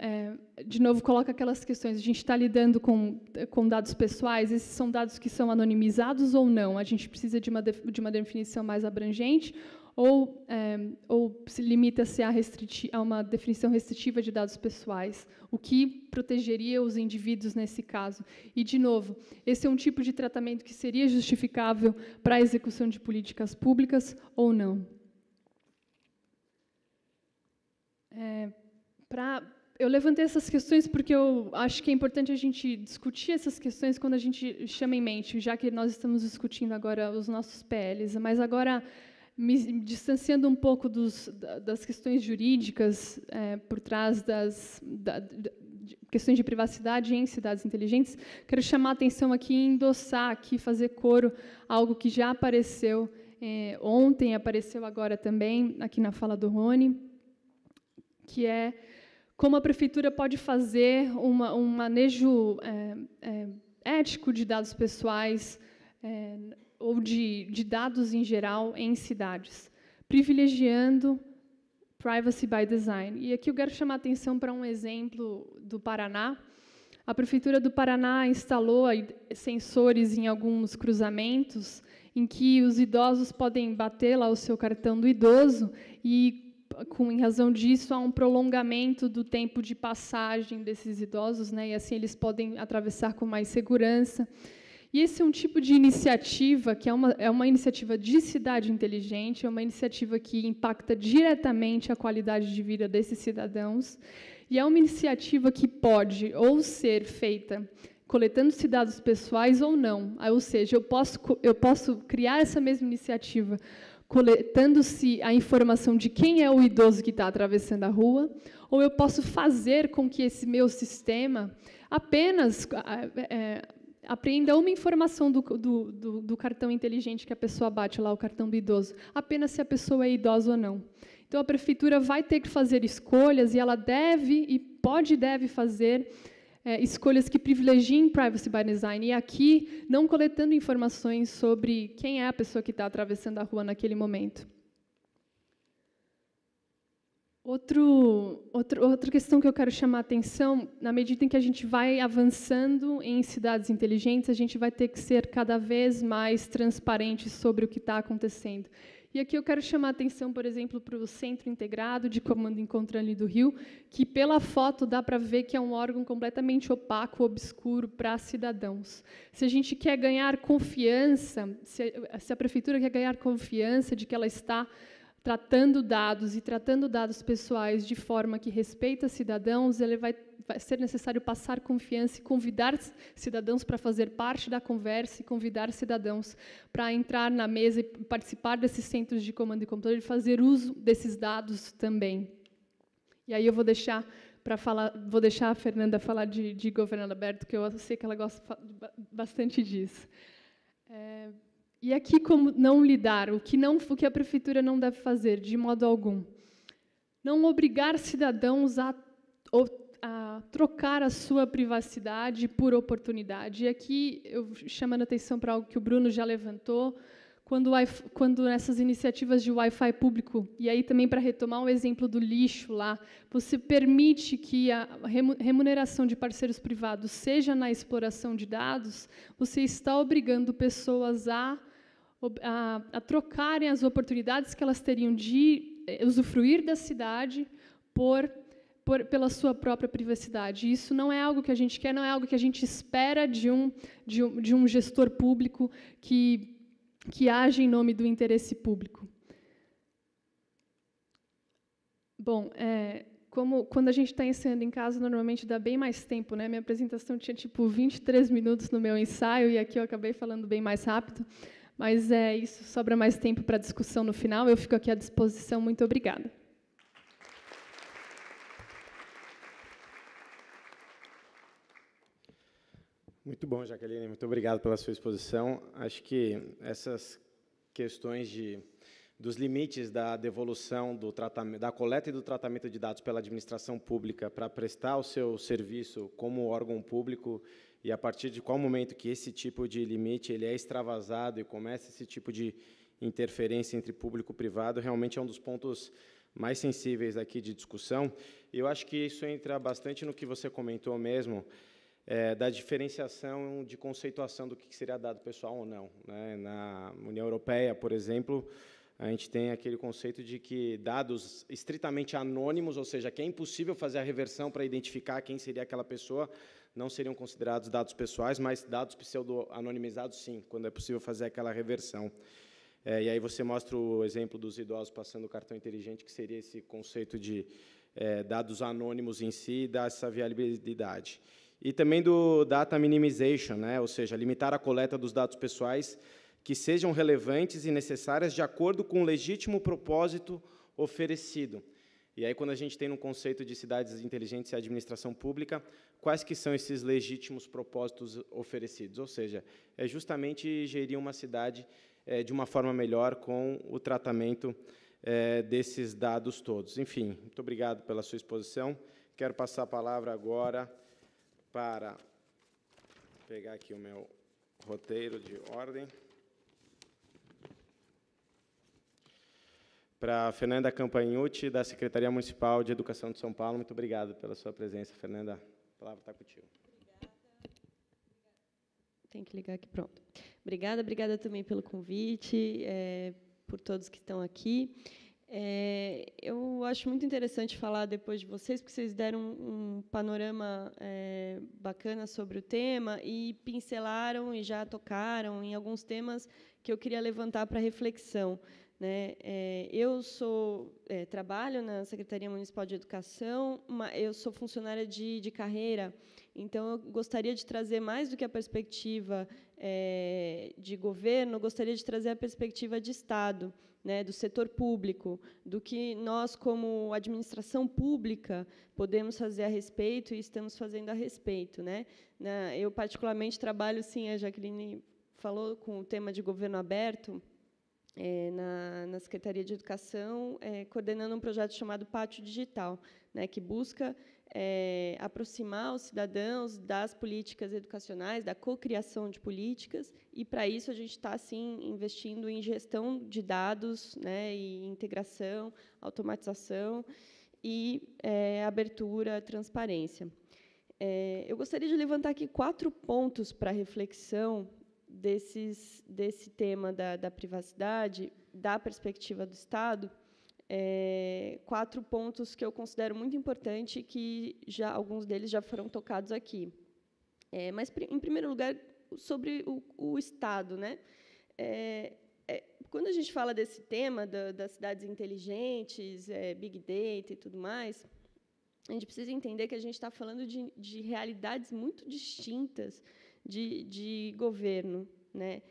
Speaker 3: de novo, coloca aquelas questões. A gente está lidando com dados pessoais, esses são dados que são anonimizados ou não? A gente precisa de uma definição mais abrangente, ou se limita-se a uma definição restritiva de dados pessoais, o que protegeria os indivíduos nesse caso. E, de novo, esse é um tipo de tratamento que seria justificável para a execução de políticas públicas ou não. Eu levantei essas questões porque eu acho que é importante a gente discutir essas questões quando a gente chama em mente, já que nós estamos discutindo agora os nossos PLs, mas agora, me distanciando um pouco das questões jurídicas por trás das questões de privacidade em cidades inteligentes, quero chamar a atenção aqui e endossar, aqui, fazer coro a algo que já apareceu ontem, apareceu agora também, aqui na fala do Rony, que é como a prefeitura pode fazer um manejo ético de dados pessoais, ou de dados em geral em cidades, privilegiando privacy by design. E aqui eu quero chamar a atenção para um exemplo do Paraná. A Prefeitura do Paraná instalou sensores em alguns cruzamentos em que os idosos podem bater lá o seu cartão do idoso e, em razão disso, há um prolongamento do tempo de passagem desses idosos, né? E assim eles podem atravessar com mais segurança. E esse é um tipo de iniciativa que é uma iniciativa de cidade inteligente, é uma iniciativa que impacta diretamente a qualidade de vida desses cidadãos, e é uma iniciativa que pode ou ser feita coletando-se dados pessoais ou não. Ou seja, eu posso criar essa mesma iniciativa coletando-se a informação de quem é o idoso que está atravessando a rua, ou eu posso fazer com que esse meu sistema apenas apreenda uma informação do cartão inteligente que a pessoa bate lá, o cartão do idoso, apenas se a pessoa é idosa ou não. Então, a prefeitura vai ter que fazer escolhas, e ela deve e deve fazer escolhas que privilegiem privacy by design, e aqui não coletando informações sobre quem é a pessoa que está atravessando a rua naquele momento. Outra questão que eu quero chamar a atenção, na medida em que a gente vai avançando em cidades inteligentes, a gente vai ter que ser cada vez mais transparente sobre o que está acontecendo. E aqui eu quero chamar a atenção, por exemplo, para o Centro Integrado de Comando Encontrando do Rio, que, pela foto, dá para ver que é um órgão completamente opaco, obscuro para cidadãos. Se a gente quer ganhar confiança, se a prefeitura quer ganhar confiança de que ela está tratando dados e tratando dados pessoais de forma que respeita cidadãos, ele vai ser necessário passar confiança e convidar cidadãos para fazer parte da conversa e convidar cidadãos para entrar na mesa e participar desses centros de comando e controle e fazer uso desses dados também. E aí eu vou deixar a Fernanda falar de governo aberto, que eu sei que ela gosta bastante disso. E aqui, como não lidar, o que a prefeitura não deve fazer, de modo algum. Não obrigar cidadãos a trocar a sua privacidade por oportunidade. E aqui, eu chamando a atenção para algo que o Bruno já levantou, quando nessas iniciativas de Wi-Fi público, e aí também para retomar o exemplo do lixo lá, você permite que a remuneração de parceiros privados seja na exploração de dados, você está obrigando pessoas a trocarem as oportunidades que elas teriam de usufruir da cidade pela sua própria privacidade. Isso não é algo que a gente quer, não é algo que a gente espera de um gestor público que age em nome do interesse público. Bom, quando a gente está ensaiando em casa, normalmente dá bem mais tempo, né? Minha apresentação tinha, 23 minutos no meu ensaio, e aqui eu acabei falando bem mais rápido, mas isso sobra mais tempo para discussão no final. Eu fico aqui à disposição. Muito obrigada.
Speaker 1: Muito bom, Jaqueline. Muito obrigado pela sua exposição. Acho que essas questões dos limites da devolução do tratamento, da coleta e do tratamento de dados pela administração pública para prestar o seu serviço como órgão público, e a partir de qual momento que esse tipo de limite ele é extravasado e começa esse tipo de interferência entre público e privado, realmente é um dos pontos mais sensíveis aqui de discussão. E eu acho que isso entra bastante no que você comentou mesmo, da diferenciação de conceituação do que seria dado pessoal ou não, né? Na União Europeia, por exemplo, a gente tem aquele conceito de que dados estritamente anônimos, ou seja, que é impossível fazer a reversão para identificar quem seria aquela pessoa, não seriam considerados dados pessoais, mas dados pseudo-anonimizados, sim, quando é possível fazer aquela reversão. E aí você mostra o exemplo dos idosos passando o cartão inteligente, que seria esse conceito de dados anônimos em si, e dá essa viabilidade. E também do data minimization, né? Ou seja, limitar a coleta dos dados pessoais que sejam relevantes e necessárias de acordo com o legítimo propósito oferecido. E aí, quando a gente tem no conceito de cidades inteligentes e administração pública, quais que são esses legítimos propósitos oferecidos? Ou seja, é justamente gerir uma cidade de uma forma melhor com o tratamento desses dados todos. Enfim, muito obrigado pela sua exposição. Quero passar a palavra agora para pegar aqui o meu roteiro de ordem. Para a Fernanda Campagnucci, da Secretaria Municipal de Educação de São Paulo. Muito obrigado pela sua presença, Fernanda. A palavra está contigo.
Speaker 4: Obrigada. Tem que ligar aqui, pronto. Obrigada também pelo convite, por todos que estão aqui. Eu acho muito interessante falar depois de vocês, porque vocês deram um panorama bacana sobre o tema e pincelaram e já tocaram em alguns temas que eu queria levantar para reflexão. Né? Eu trabalho na Secretaria Municipal de Educação, eu sou funcionária de carreira, então eu gostaria de trazer mais do que a perspectiva de governo, eu gostaria de trazer a perspectiva de Estado, né, do setor público, do que nós, como administração pública, podemos fazer a respeito e estamos fazendo a respeito. Né? Eu, particularmente, trabalho, sim, a Jaqueline falou, com o tema de governo aberto, na Secretaria de Educação, coordenando um projeto chamado Pátio Digital, né, que busca aproximar os cidadãos das políticas educacionais, da cocriação de políticas, e, para isso, a gente está, sim, investindo em gestão de dados, né, e integração, automatização e abertura, transparência. Eu gostaria de levantar aqui 4 pontos para reflexão desse tema da privacidade, da perspectiva do Estado, 4 pontos que eu considero muito importantes, que alguns deles já foram tocados aqui. Mas, em primeiro lugar, sobre o Estado. Né? quando a gente fala desse tema das cidades inteligentes, Big Data e tudo mais, a gente precisa entender que a gente está falando de realidades muito distintas de governo, né?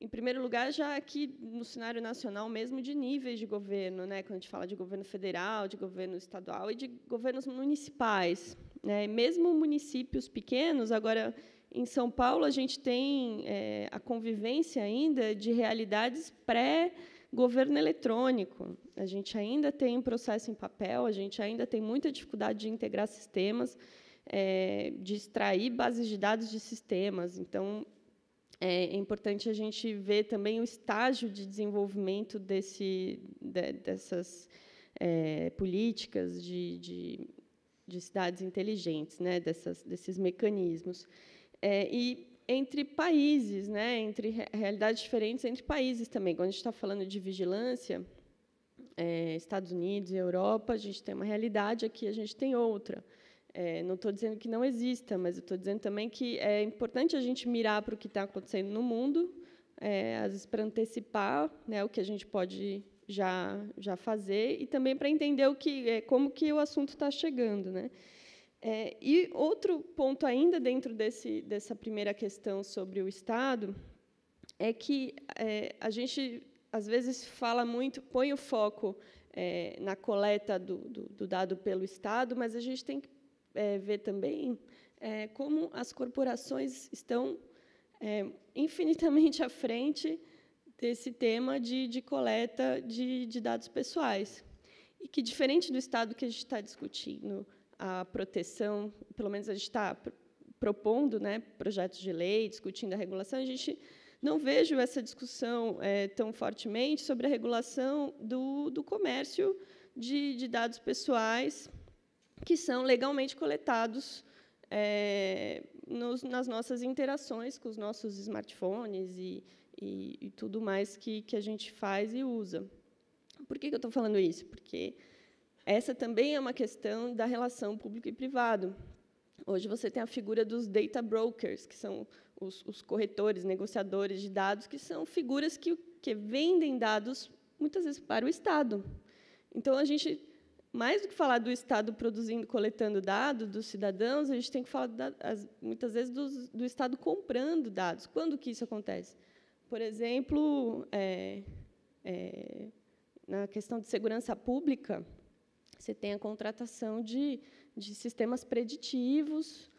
Speaker 4: Em primeiro lugar, já aqui no cenário nacional mesmo, de níveis de governo, né? Quando a gente fala de governo federal, de governo estadual e de governos municipais, né? Mesmo municípios pequenos, agora, em São Paulo, a gente tem a convivência ainda de realidades pré-governo eletrônico. A gente ainda tem processo em papel, a gente ainda tem muita dificuldade de integrar sistemas, de extrair bases de dados de sistemas. Então, é importante a gente ver também o estágio de desenvolvimento dessas políticas de cidades inteligentes, né, desses mecanismos. E entre países, né, entre realidades diferentes entre países também. Quando a gente está falando de vigilância, Estados Unidos e Europa, a gente tem uma realidade, aqui a gente tem outra. Não estou dizendo que não exista, mas eu estou dizendo também que é importante a gente mirar para o que está acontecendo no mundo, às vezes para antecipar, né, o que a gente pode já fazer, e também para entender como que o assunto está chegando, né? E outro ponto ainda dentro dessa primeira questão sobre o Estado é que a gente às vezes fala muito, põe o foco na coleta do dado pelo Estado, mas a gente tem que ver também como as corporações estão infinitamente à frente desse tema de coleta de dados pessoais. E que, diferente do Estado que a gente está discutindo, a proteção, pelo menos a gente está propondo, né, projetos de lei, discutindo a regulação, a gente não vejo essa discussão tão fortemente sobre a regulação do comércio de dados pessoais que são legalmente coletados nas nossas interações com os nossos smartphones e tudo mais que a gente faz e usa. Por que eu estou falando isso? Porque essa também é uma questão da relação público e privado. Hoje você tem a figura dos data brokers, que são os corretores, negociadores de dados, que são figuras que vendem dados, muitas vezes, para o Estado. Então, a gente, mais do que falar do Estado produzindo, coletando dados dos cidadãos, a gente tem que falar, muitas vezes, do Estado comprando dados. Quando que isso acontece? Por exemplo, na questão de segurança pública, você tem a contratação de sistemas preditivos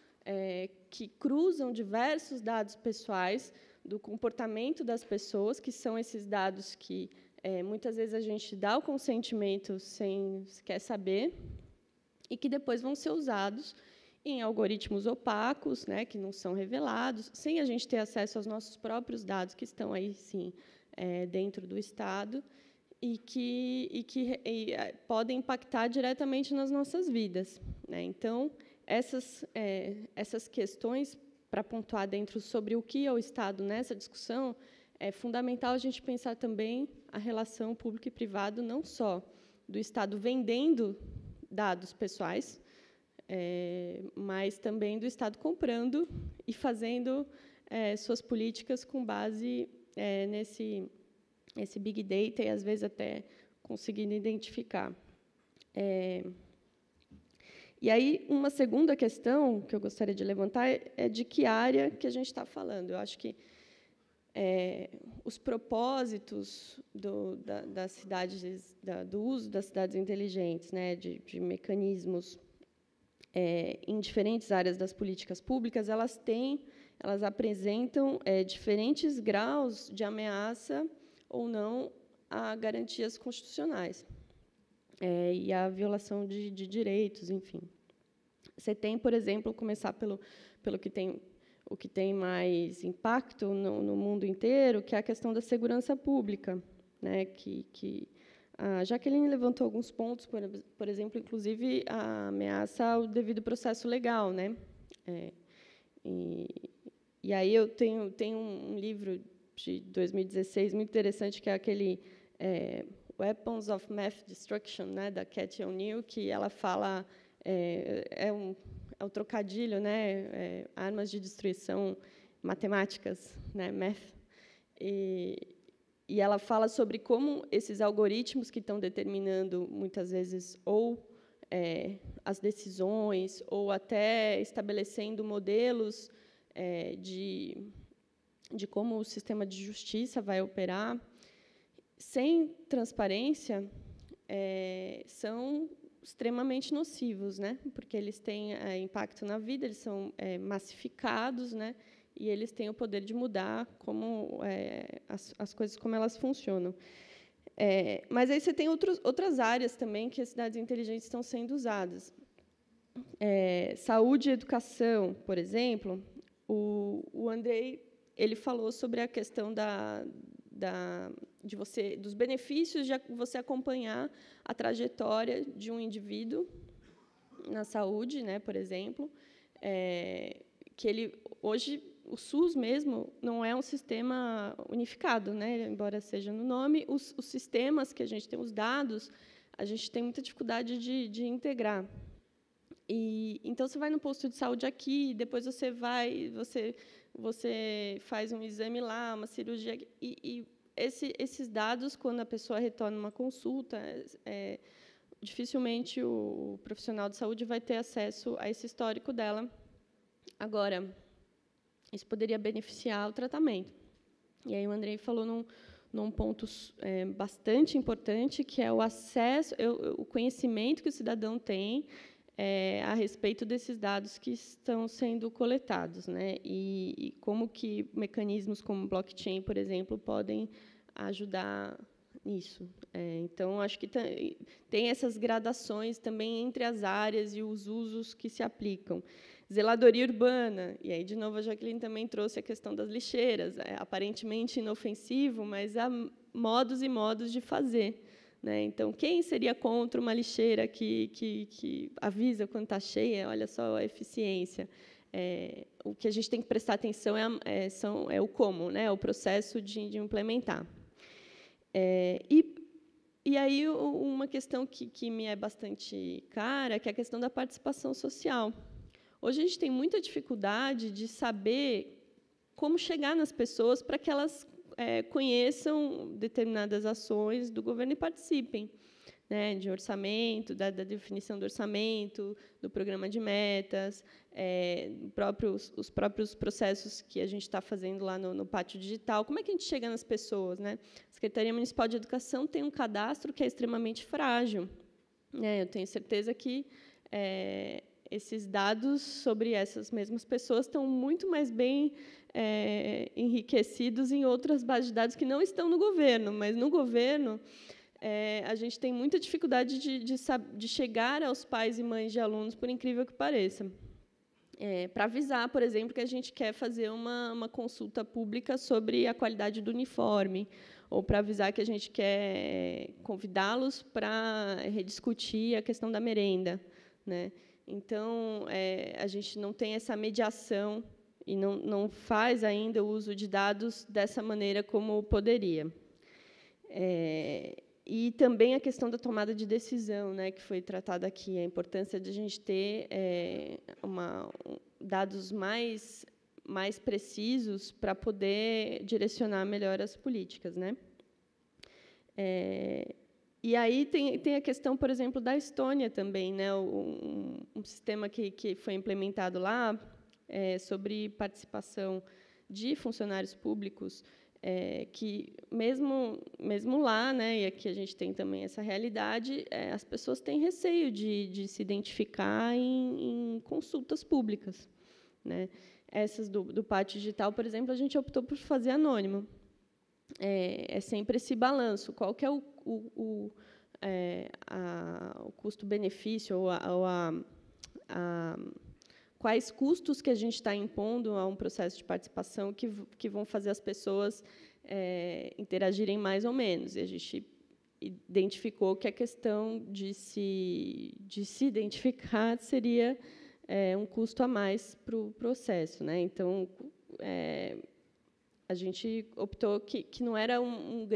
Speaker 4: que cruzam diversos dados pessoais do comportamento das pessoas, que são esses dados que, muitas vezes, a gente dá o consentimento sem sequer saber, e que depois vão ser usados em algoritmos opacos, né, que não são revelados, sem a gente ter acesso aos nossos próprios dados, que estão aí, sim, dentro do Estado, e que podem impactar diretamente nas nossas vidas, né? Então, essas questões, para pontuar dentro sobre o que é o Estado nessa discussão, é fundamental a gente pensar também a relação público e privado, não só do Estado vendendo dados pessoais, mas também do Estado comprando e fazendo suas políticas com base nesse Big Data e, às vezes, até conseguindo identificar. E aí, uma segunda questão que eu gostaria de levantar é de que área que a gente está falando. Eu acho que os propósitos das cidades, do uso das cidades inteligentes, né, de mecanismos em diferentes áreas das políticas públicas, elas apresentam diferentes graus de ameaça ou não a garantias constitucionais e a violação de direitos, enfim. Você tem, por exemplo, começar pelo o que tem mais impacto no mundo inteiro, que é a questão da segurança pública, né, que a Jaqueline levantou alguns pontos, por exemplo, inclusive a ameaça ao devido processo legal, né? E aí eu tenho um livro de 2016 muito interessante, que é aquele Weapons of Math Destruction, né, da Cathy O'Neil, que ela fala é o trocadilho, né, armas de destruição matemáticas, né, math. e ela fala sobre como esses algoritmos que estão determinando, muitas vezes, ou as decisões, ou até estabelecendo modelos de como o sistema de justiça vai operar, sem transparência, são extremamente nocivos, né? Porque eles têm impacto na vida, eles são massificados, né? E eles têm o poder de mudar como as coisas como elas funcionam. Mas aí você tem outras áreas também que as cidades inteligentes estão sendo usadas. Saúde e educação, por exemplo, o Andrei ele falou sobre a questão dos benefícios de você acompanhar a trajetória de um indivíduo na saúde, né, por exemplo, que hoje o SUS mesmo não é um sistema unificado, né, embora seja no nome, os sistemas que a gente tem, os dados, a gente tem muita dificuldade de integrar. Então você vai no posto de saúde aqui, depois você faz um exame lá, uma cirurgia, e esses dados, quando a pessoa retorna uma consulta, dificilmente o profissional de saúde vai ter acesso a esse histórico dela. Agora, isso poderia beneficiar o tratamento. E aí o Andrei falou num ponto bastante importante, que é o acesso, o conhecimento que o cidadão tem a respeito desses dados que estão sendo coletados, né? E como que mecanismos como blockchain, por exemplo, podem ajudar nisso. Então, acho que tem essas gradações também entre as áreas e os usos que se aplicam. Zeladoria urbana, e aí, de novo, a Jaqueline também trouxe a questão das lixeiras, aparentemente inofensivo, mas há modos e modos de fazer. Né? Então, quem seria contra uma lixeira que avisa quando está cheia? Olha só a eficiência. O que a gente tem que prestar atenção é o como, né? O processo de implementar. E aí, uma questão que me é bastante cara, que é a questão da participação social. Hoje, a gente tem muita dificuldade de saber como chegar nas pessoas para que elas conheçam determinadas ações do governo e participem, né, de orçamento, da definição do orçamento, do programa de metas, os próprios processos que a gente está fazendo lá no Pátio Digital. Como é que a gente chega nas pessoas? Né? A Secretaria Municipal de Educação tem um cadastro que é extremamente frágil. Eu tenho certeza que esses dados sobre essas mesmas pessoas estão muito mais bem enriquecidos em outras bases de dados que não estão no governo, mas no governo a gente tem muita dificuldade de chegar aos pais e mães de alunos, por incrível que pareça, para avisar, por exemplo, que a gente quer fazer uma consulta pública sobre a qualidade do uniforme, ou para avisar que a gente quer convidá-los para rediscutir a questão da merenda, né? Então, a gente não tem essa mediação e não faz ainda o uso de dados dessa maneira como poderia. E também a questão da tomada de decisão, né, que foi tratada aqui, a importância de a gente ter dados mais precisos para poder direcionar melhor as políticas, né? E aí tem a questão, por exemplo, da Estônia também, né? Um sistema que foi implementado lá sobre participação de funcionários públicos, que mesmo lá, né, e aqui a gente tem também essa realidade, as pessoas têm receio de se identificar em consultas públicas, né? Essas do Pátio Digital, por exemplo, a gente optou por fazer anônimo. Sempre esse balanço, qual que é o custo-benefício ou quais custos que a gente está impondo a um processo de participação que vão fazer as pessoas interagirem mais ou menos. E a gente identificou que a questão de se identificar seria um custo a mais para o processo, né? Então, a gente optou que não era uma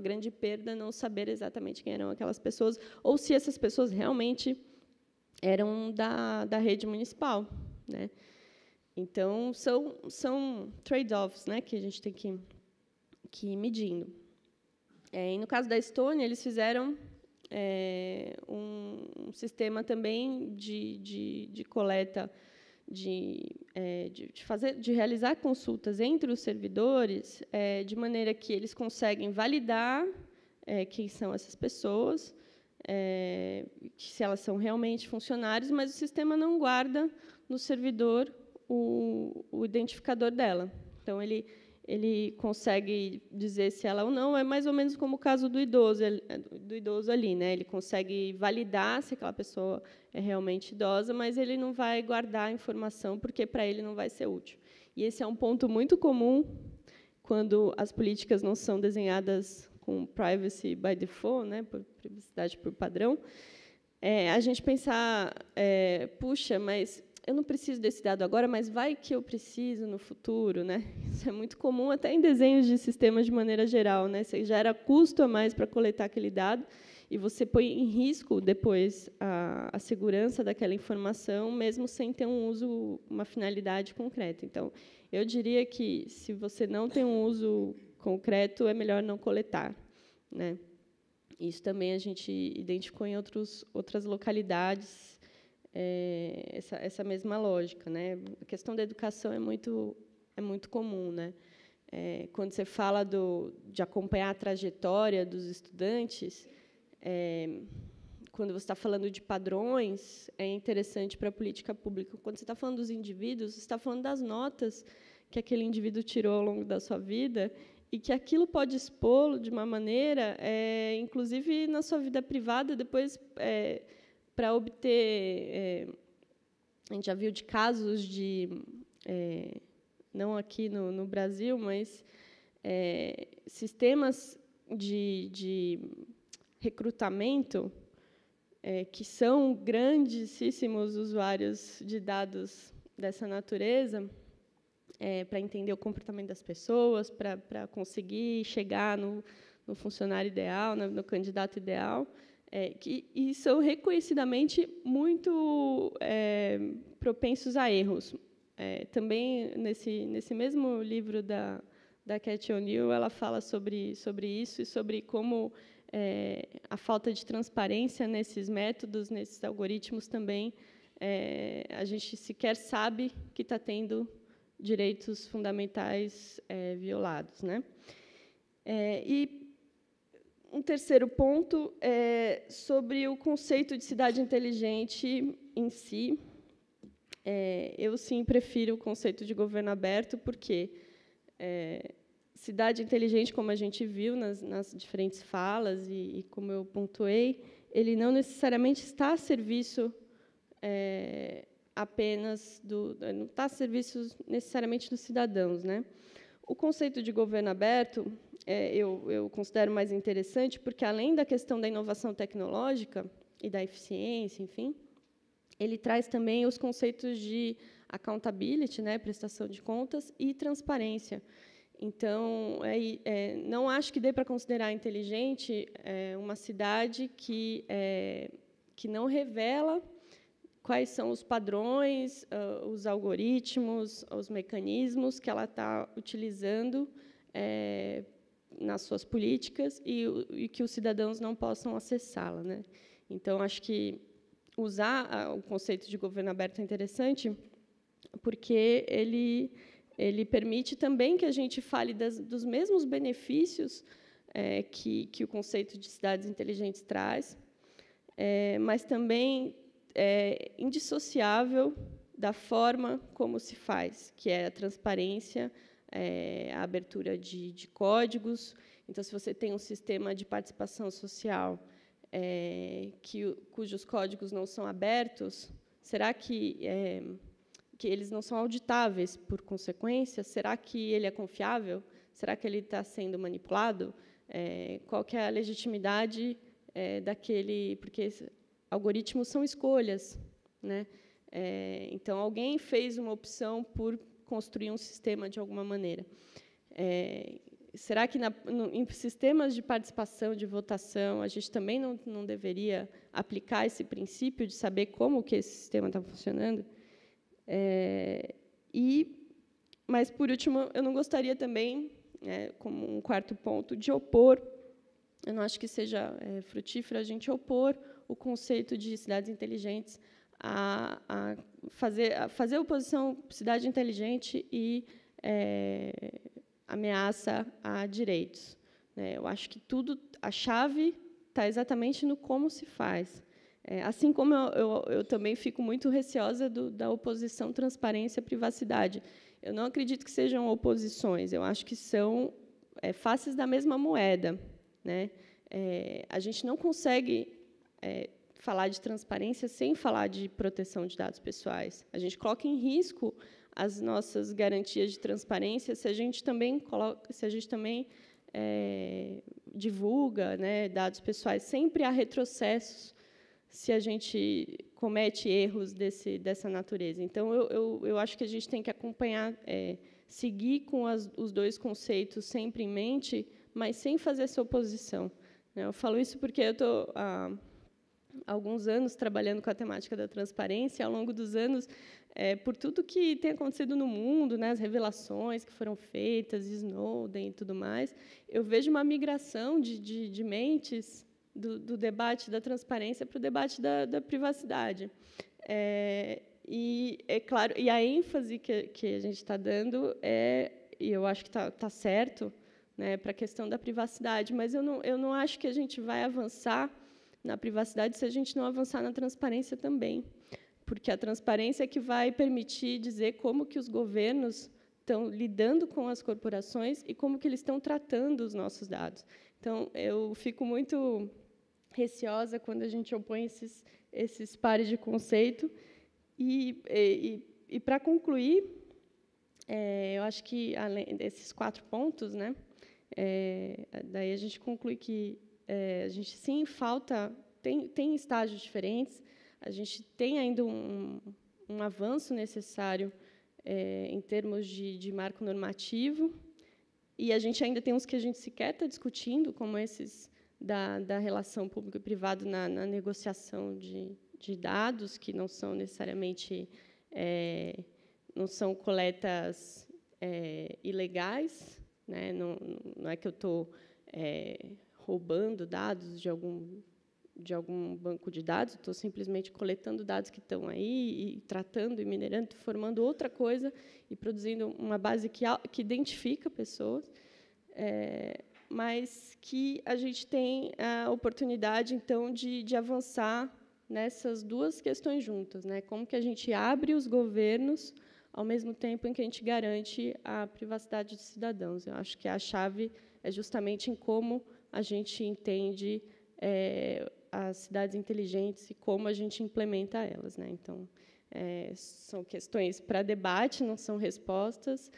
Speaker 4: grande perda não saber exatamente quem eram aquelas pessoas, ou se essas pessoas realmente eram da rede municipal, né? Então, são trade-offs, né, que a gente tem que ir medindo. E no caso da Estônia, eles fizeram um sistema também de coleta, de realizar consultas entre os servidores, de maneira que eles conseguem validar quem são essas pessoas, se elas são realmente funcionários, mas o sistema não guarda no servidor o identificador dela. Então, ele consegue dizer se ela ou não, é mais ou menos como o caso do idoso ali, né? Ele consegue validar se aquela pessoa é realmente idosa, mas ele não vai guardar a informação, porque para ele não vai ser útil. E esse é um ponto muito comum quando as políticas não são desenhadas com privacy by default, né? Por privacidade por padrão. A gente pensar, puxa, mas eu não preciso desse dado agora, mas vai que eu preciso no futuro, né? Isso é muito comum até em desenhos de sistemas de maneira geral, né? Você gera custo a mais para coletar aquele dado e você põe em risco depois a segurança daquela informação, mesmo sem ter um uso, uma finalidade concreta. Então, eu diria que se você não tem um uso concreto, é melhor não coletar, né? Isso também a gente identificou em outras localidades. Essa mesma lógica, né? A questão da educação é muito comum, né? Quando você fala de acompanhar a trajetória dos estudantes, quando você está falando de padrões, é interessante para a política pública. Quando você está falando dos indivíduos, você está falando das notas que aquele indivíduo tirou ao longo da sua vida e que aquilo pode expô-lo de uma maneira, inclusive na sua vida privada, depois para obter, a gente já viu de casos de, não aqui no Brasil, mas sistemas de recrutamento que são grandíssimos usuários de dados dessa natureza, para entender o comportamento das pessoas, para conseguir chegar no funcionário ideal, no candidato ideal, e são reconhecidamente muito propensos a erros. Também, nesse mesmo livro da Cathy O'Neil, ela fala sobre isso e sobre como a falta de transparência nesses métodos, nesses algoritmos também, a gente sequer sabe que está tendo direitos fundamentais violados, né? E um terceiro ponto é sobre o conceito de cidade inteligente em si. Eu, sim, prefiro o conceito de governo aberto, porque cidade inteligente, como a gente viu nas diferentes falas e como eu pontuei, ele não necessariamente está a serviço apenas não está a serviço necessariamente dos cidadãos, né? O conceito de governo aberto eu considero mais interessante, porque, além da questão da inovação tecnológica e da eficiência, enfim, ele traz também os conceitos de accountability, né, prestação de contas, e transparência. Então, não acho que dê para considerar inteligente uma cidade que não revela quais são os padrões, os algoritmos, os mecanismos que ela está utilizando nas suas políticas e que os cidadãos não possam acessá-la, né? Então, acho que usar o conceito de governo aberto é interessante, porque ele permite também que a gente fale dos mesmos benefícios que o conceito de cidades inteligentes traz, mas também indissociável da forma como se faz, que é a transparência, a abertura de códigos. Então, se você tem um sistema de participação social cujos códigos não são abertos, será que eles não são auditáveis, por consequência? Será que ele é confiável? Será que ele está sendo manipulado? Qual que é a legitimidade daquele... Porque algoritmos são escolhas, né? Então, alguém fez uma opção por construir um sistema de alguma maneira. Será que em sistemas de participação, de votação, a gente também não deveria aplicar esse princípio de saber como que esse sistema está funcionando? Mas, por último, eu não gostaria também, como um quarto ponto, de opor eu não acho que seja frutífero a gente opor o conceito de cidades inteligentes a fazer oposição cidade inteligente e ameaça a direitos. Eu acho que a chave está exatamente no como se faz. Assim como eu também fico muito receosa da oposição transparência-privacidade. Eu não acredito que sejam oposições, eu acho que são faces da mesma moeda. A gente não consegue falar de transparência sem falar de proteção de dados pessoais. A gente coloca em risco as nossas garantias de transparência se a gente também divulga, dados pessoais. Sempre há retrocessos se a gente comete erros dessa natureza. Então, eu acho que a gente tem que acompanhar, seguir com os dois conceitos sempre em mente, mas sem fazer essa oposição. Eu falo isso porque eu estou há alguns anos trabalhando com a temática da transparência, e, ao longo dos anos, por tudo que tem acontecido no mundo, as revelações que foram feitas, Snowden e tudo mais, eu vejo uma migração de mentes do debate da transparência para o debate da privacidade. E, é claro, e a ênfase que a gente está dando e eu acho que está certo, para a questão da privacidade, mas eu não acho que a gente vai avançar na privacidade se a gente não avançar na transparência também, porque a transparência é que vai permitir dizer como que os governos estão lidando com as corporações e como que eles estão tratando os nossos dados. Então, eu fico muito receosa quando a gente opõe esses pares de conceito. E para concluir, eu acho que, além desses 4 pontos, daí a gente conclui que a gente, sim, tem estágios diferentes, a gente tem ainda um avanço necessário em termos de marco normativo, e a gente ainda tem uns que a gente sequer está discutindo, como esses da relação público e privado na negociação de dados, que não são necessariamente não são coletas ilegais, não é que eu estou roubando dados de algum banco de dados, estou simplesmente coletando dados que estão aí e tratando e minerando, formando outra coisa e produzindo uma base que identifica pessoas, mas que a gente tem a oportunidade, então, de avançar nessas duas questões juntas, Como que a gente abre os governos ao mesmo tempo em que a gente garante a privacidade dos cidadãos. Eu acho que a chave é justamente em como a gente entende as cidades inteligentes e como a gente implementa elas. Então, são questões para debate, não são respostas,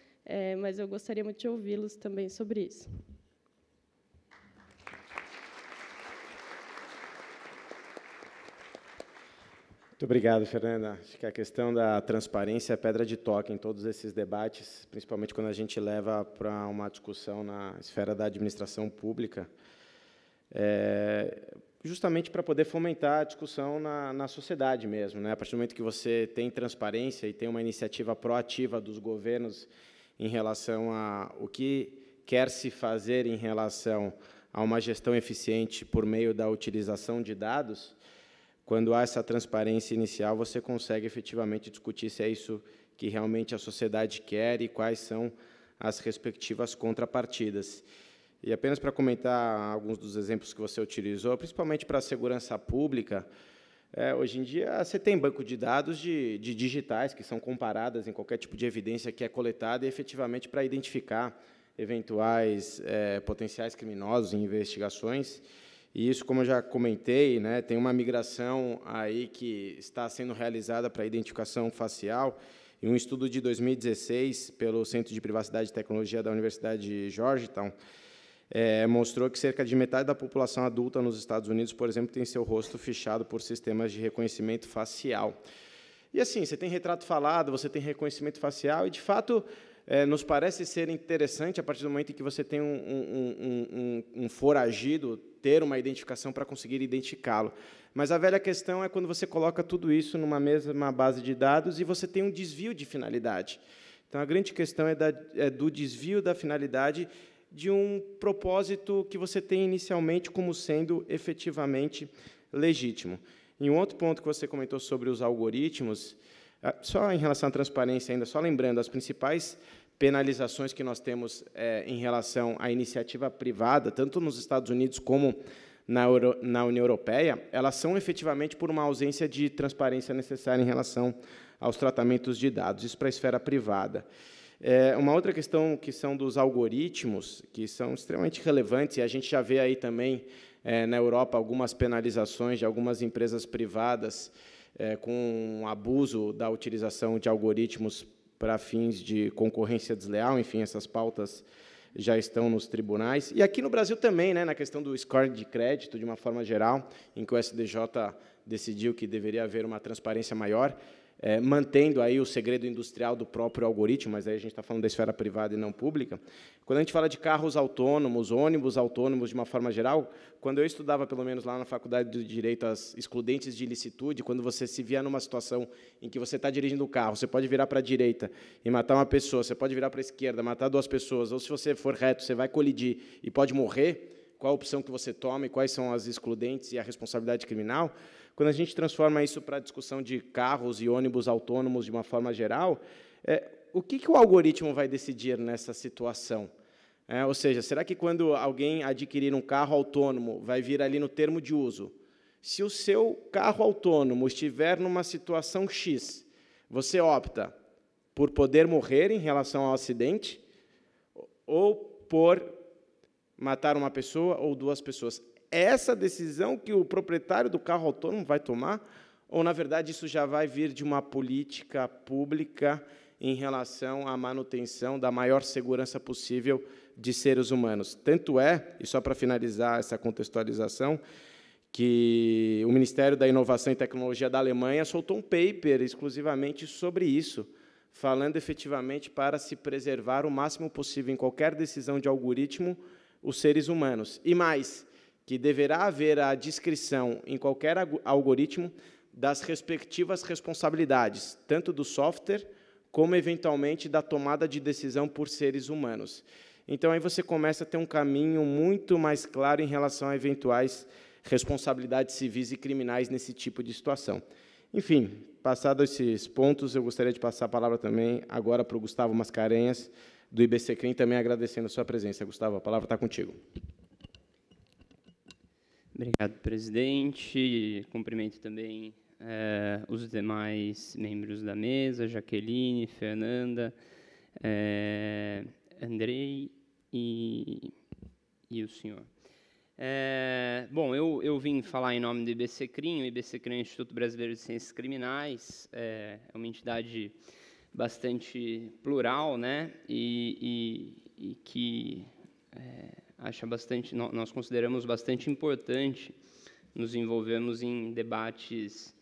Speaker 4: mas eu gostaria muito de ouvi-los também sobre isso.
Speaker 1: Muito obrigado, Fernanda. Acho que a questão da transparência é pedra de toque em todos esses debates, principalmente quando a gente leva para uma discussão na esfera da administração pública, justamente para poder fomentar a discussão na sociedade mesmo. A partir do momento que você tem transparência e tem uma iniciativa proativa dos governos em relação a o que quer se fazer em relação a uma gestão eficiente por meio da utilização de dados, quando há essa transparência inicial, você consegue efetivamente discutir se é isso que realmente a sociedade quer e quais são as respectivas contrapartidas. E apenas para comentar alguns dos exemplos que você utilizou, principalmente para a segurança pública, hoje em dia você tem banco de dados de digitais que são comparadas em qualquer tipo de evidência que é coletada e efetivamente para identificar eventuais potenciais criminosos em investigações. E isso, como eu já comentei, tem uma migração aí que está sendo realizada para a identificação facial, e um estudo de 2016 pelo Centro de Privacidade e Tecnologia da Universidade de Georgetown mostrou que cerca de metade da população adulta nos Estados Unidos, por exemplo, tem seu rosto fichado por sistemas de reconhecimento facial. E assim, você tem retrato falado, você tem reconhecimento facial, e, de fato, nos parece ser interessante, a partir do momento em que você tem um foragido, ter uma identificação para conseguir identificá-lo. Mas a velha questão é quando você coloca tudo isso numa mesma base de dados e você tem um desvio de finalidade. Então, a grande questão é do desvio da finalidade de um propósito que você tem inicialmente como sendo efetivamente legítimo. E um outro ponto que você comentou sobre os algoritmos, só em relação à transparência ainda, só lembrando, as principais penalizações que nós temos em relação à iniciativa privada, tanto nos Estados Unidos como na União Europeia, elas são efetivamente por uma ausência de transparência necessária em relação aos tratamentos de dados, isso para a esfera privada. Uma outra questão que são dos algoritmos, que são extremamente relevantes, e a gente já vê aí também, na Europa, algumas penalizações de algumas empresas privadas com abuso da utilização de algoritmos para fins de concorrência desleal, enfim, essas pautas já estão nos tribunais. E aqui no Brasil também, na questão do score de crédito, de uma forma geral, em que o STJ decidiu que deveria haver uma transparência maior, mantendo aí o segredo industrial do próprio algoritmo, mas aí a gente está falando da esfera privada e não pública. Quando a gente fala de carros autônomos, ônibus autônomos, de uma forma geral, quando eu estudava, pelo menos lá na Faculdade de Direito, as excludentes de ilicitude, quando você se via numa situação em que você está dirigindo o carro, você pode virar para a direita e matar uma pessoa, você pode virar para a esquerda, matar 2 pessoas, ou se você for reto, você vai colidir e pode morrer, qual a opção que você toma e quais são as excludentes e a responsabilidade criminal. Quando a gente transforma isso para a discussão de carros e ônibus autônomos de uma forma geral, o que o algoritmo vai decidir nessa situação? Ou seja, será que quando alguém adquirir um carro autônomo, vai vir ali no termo de uso, se o seu carro autônomo estiver numa situação X, você opta por poder morrer em relação ao acidente ou por matar uma pessoa ou 2 pessoas? Essa decisão que o proprietário do carro autônomo vai tomar, ou, na verdade, isso já vai vir de uma política pública em relação à manutenção da maior segurança possível de seres humanos? Tanto e só para finalizar essa contextualização, que o Ministério da Inovação e Tecnologia da Alemanha soltou um paper exclusivamente sobre isso, falando efetivamente para se preservar o máximo possível em qualquer decisão de algoritmo os seres humanos. E mais, que deverá haver a descrição em qualquer algoritmo das respectivas responsabilidades, tanto do software como, eventualmente, da tomada de decisão por seres humanos. Então, aí você começa a ter um caminho muito mais claro em relação a eventuais responsabilidades civis e criminais nesse tipo de situação. Enfim, passados esses pontos, eu gostaria de passar a palavra também agora para o Gustavo Mascarenhas, do IBCCRIM, também agradecendo a sua presença. Gustavo, a palavra está contigo.
Speaker 5: Obrigado, presidente. Cumprimento também os demais membros da mesa, Jaqueline, Fernanda, Andrei e o senhor. Bom, eu vim falar em nome do IBCCRIM. O IBCCRIM é o Instituto Brasileiro de Ciências Criminais, é uma entidade bastante plural, e que nós consideramos bastante importante nos envolvermos em debates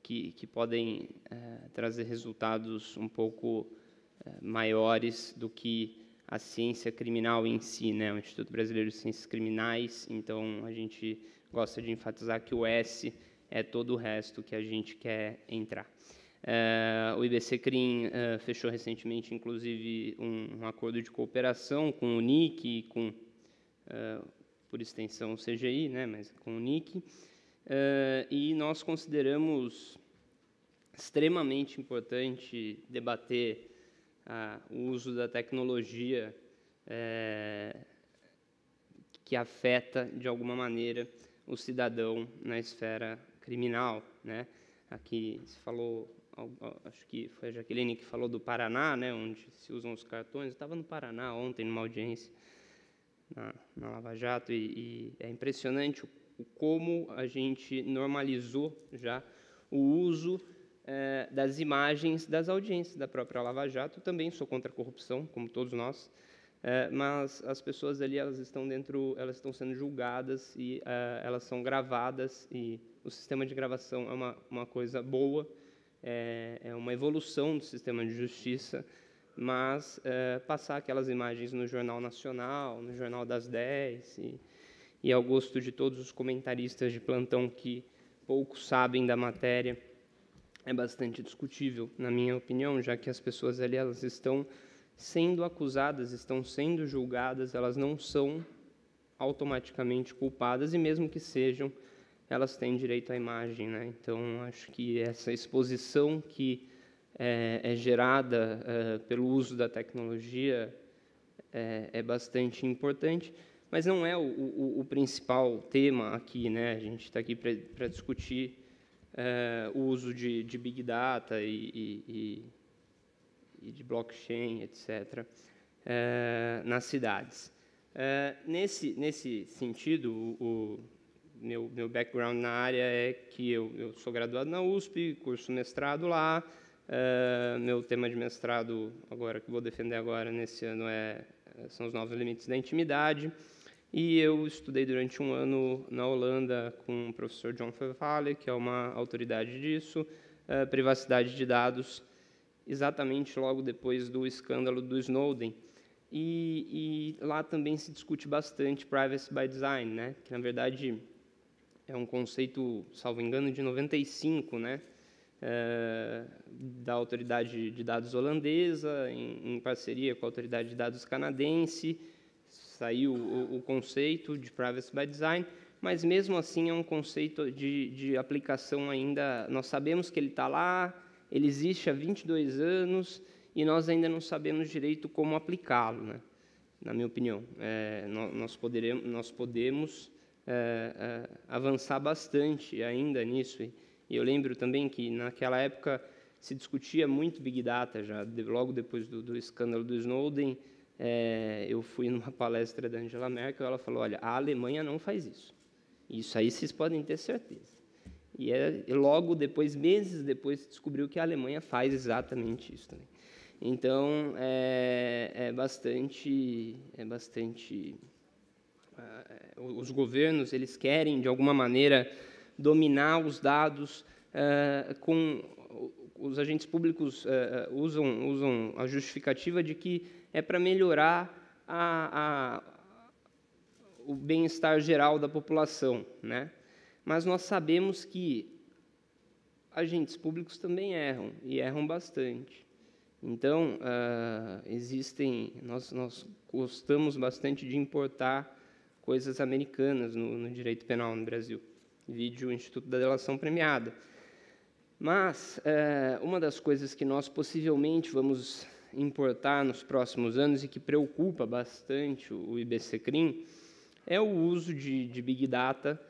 Speaker 5: que podem trazer resultados um pouco maiores do que a ciência criminal em si, o Instituto Brasileiro de Ciências Criminais. Então, a gente gosta de enfatizar que o S é todo o resto que a gente quer entrar. O IBCCRIM fechou recentemente, inclusive, um acordo de cooperação com o NIC e com, por extensão, o CGI, mas com o NIC, e nós consideramos extremamente importante debater o uso da tecnologia que afeta, de alguma maneira, o cidadão na esfera criminal. Aqui se falou, acho que foi a Jaqueline que falou do Paraná, onde se usam os cartões. Eu estava no Paraná ontem, numa audiência na Lava Jato, e é impressionante como a gente normalizou já o uso das imagens das audiências da própria Lava Jato. Também sou contra a corrupção, como todos nós, mas as pessoas ali, elas estão sendo julgadas e elas são gravadas, e o sistema de gravação é uma coisa boa, é uma evolução do sistema de justiça, mas passar aquelas imagens no Jornal Nacional, no Jornal das 10, e ao gosto de todos os comentaristas de plantão que pouco sabem da matéria, é bastante discutível, na minha opinião, já que as pessoas ali, elas estão sendo acusadas, estão sendo julgadas, elas não são automaticamente culpadas, e mesmo que sejam, elas têm direito à imagem, né? Então, acho que essa exposição que é gerada pelo uso da tecnologia é bastante importante, mas não é o principal tema aqui, né? A gente está aqui para discutir o uso de Big Data e de blockchain, etc., nas cidades. Nesse sentido, o meu background na área é que eu sou graduado na USP, curso mestrado lá. Meu tema de mestrado, agora que vou defender agora nesse ano, são os novos limites da intimidade. E eu estudei durante um ano na Holanda com o professor John Vervalle, que é uma autoridade disso, privacidade de dados, exatamente logo depois do escândalo do Snowden. E lá também se discute bastante privacy by design, né? Que, na verdade, é um conceito, salvo engano, de 95, né? Da autoridade de dados holandesa, em parceria com a autoridade de dados canadense, saiu o conceito de privacy by design, mas mesmo assim é um conceito de aplicação ainda. Nós sabemos que ele está lá, ele existe há 22 anos e nós ainda não sabemos direito como aplicá-lo, né? Na minha opinião. Nós podemos avançar bastante ainda nisso. E eu lembro também que naquela época se discutia muito Big Data, já logo depois do escândalo do Snowden. Eu fui numa palestra da Angela Merkel, ela falou, olha, a Alemanha não faz isso. Isso aí vocês podem ter certeza. E logo depois, meses depois, se descobriu que a Alemanha faz exatamente isso também. Então, os governos, eles querem, de alguma maneira, dominar os dados. Os agentes públicos usam a justificativa de que é para melhorar o bem-estar geral da população, né? Mas nós sabemos que agentes públicos também erram, e erram bastante. Então, nós gostamos bastante de importar coisas americanas no direito penal no Brasil. Vide o Instituto da Delação Premiada. Mas uma das coisas que nós possivelmente vamos importar nos próximos anos e que preocupa bastante o IBCCRIM é o uso de Big Data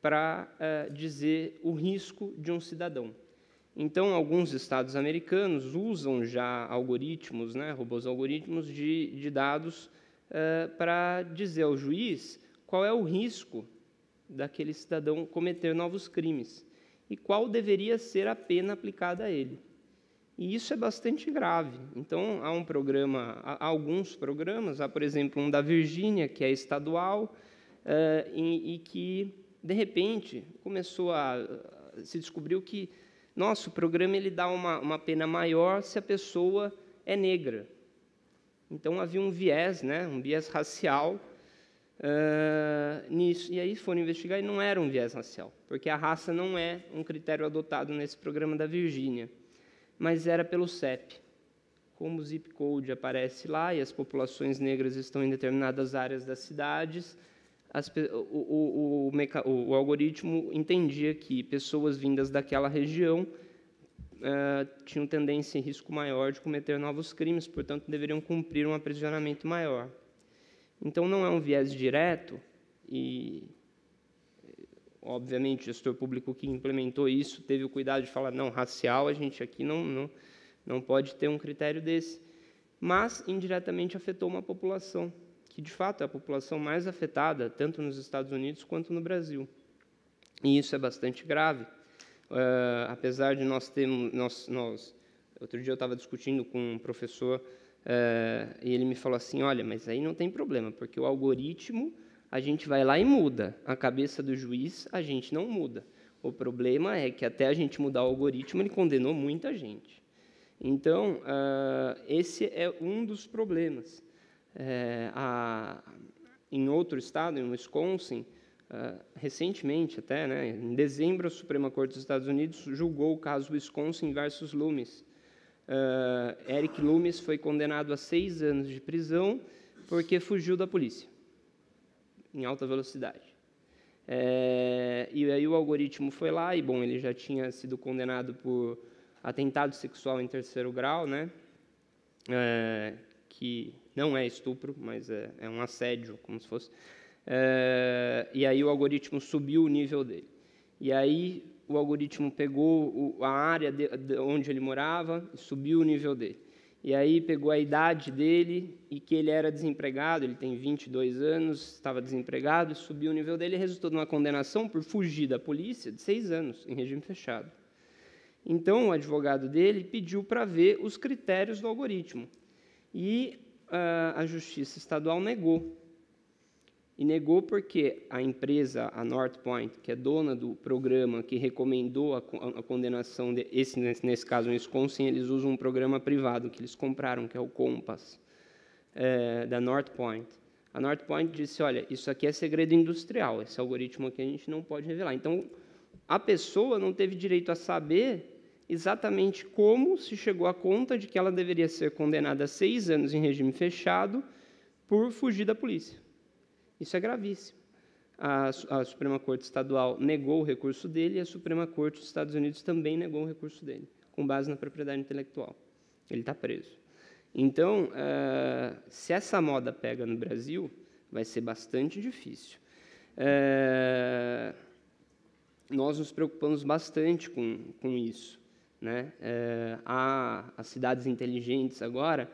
Speaker 5: para dizer o risco de um cidadão. Então, alguns estados americanos usam já algoritmos, né, robôs algoritmos de dados para dizer ao juiz qual é o risco daquele cidadão cometer novos crimes e qual deveria ser a pena aplicada a ele. E isso é bastante grave. Então, há alguns programas, há, por exemplo, um da Virgínia, que é estadual, e que, de repente, se descobriu que, nossa, o programa ele dá uma pena maior se a pessoa é negra. Então, havia um viés, né, um viés racial nisso. E aí foram investigar e não era um viés racial, porque a raça não é um critério adotado nesse programa da Virgínia, mas era pelo CEP. Como o zip code aparece lá e as populações negras estão em determinadas áreas das cidades, o algoritmo entendia que pessoas vindas daquela região tinham tendência e risco maior de cometer novos crimes, portanto, deveriam cumprir um aprisionamento maior. Então, não é um viés direto e, obviamente, o gestor público que implementou isso teve o cuidado de falar, não, racial, a gente aqui não pode ter um critério desse, mas, indiretamente, afetou uma população, que, de fato, é a população mais afetada, tanto nos Estados Unidos quanto no Brasil. E isso é bastante grave. Apesar de nós termos... Outro dia eu estava discutindo com um professor e ele me falou assim, olha, mas aí não tem problema, porque o algoritmo a gente vai lá e muda, a cabeça do juiz a gente não muda. O problema é que até a gente mudar o algoritmo, ele condenou muita gente. Então, esse é um dos problemas. Em outro estado, em Wisconsin, recentemente até, né, em dezembro, a Suprema Corte dos Estados Unidos julgou o caso Wisconsin versus Loomis, Eric Loomis foi condenado a 6 anos de prisão porque fugiu da polícia, em alta velocidade. E aí o algoritmo foi lá, e, bom, ele já tinha sido condenado por atentado sexual em 3º grau, né? Que não é estupro, mas é um assédio, como se fosse. E aí o algoritmo subiu o nível dele. E aí o algoritmo pegou a área de onde ele morava e subiu o nível dele. E aí pegou a idade dele e que ele era desempregado, ele tem 22 anos, estava desempregado, subiu o nível dele e resultou numa condenação por fugir da polícia de 6 anos, em regime fechado. Então, o advogado dele pediu para ver os critérios do algoritmo. E a Justiça Estadual negou. E negou porque a empresa, a Northpoint, que é dona do programa que recomendou a condenação, nesse caso, o Wisconsin, eles usam um programa privado que eles compraram, que é o Compass, da Northpoint. A Northpoint disse, olha, isso aqui é segredo industrial, esse algoritmo aqui a gente não pode revelar. Então, a pessoa não teve direito a saber exatamente como se chegou à conta de que ela deveria ser condenada a 6 anos em regime fechado por fugir da polícia. Isso é gravíssimo. A Suprema Corte Estadual negou o recurso dele e a Suprema Corte dos Estados Unidos também negou o recurso dele, com base na propriedade intelectual. Ele está preso. Então, se essa moda pega no Brasil, vai ser bastante difícil. Nós nos preocupamos bastante com isso, né? As cidades inteligentes agora,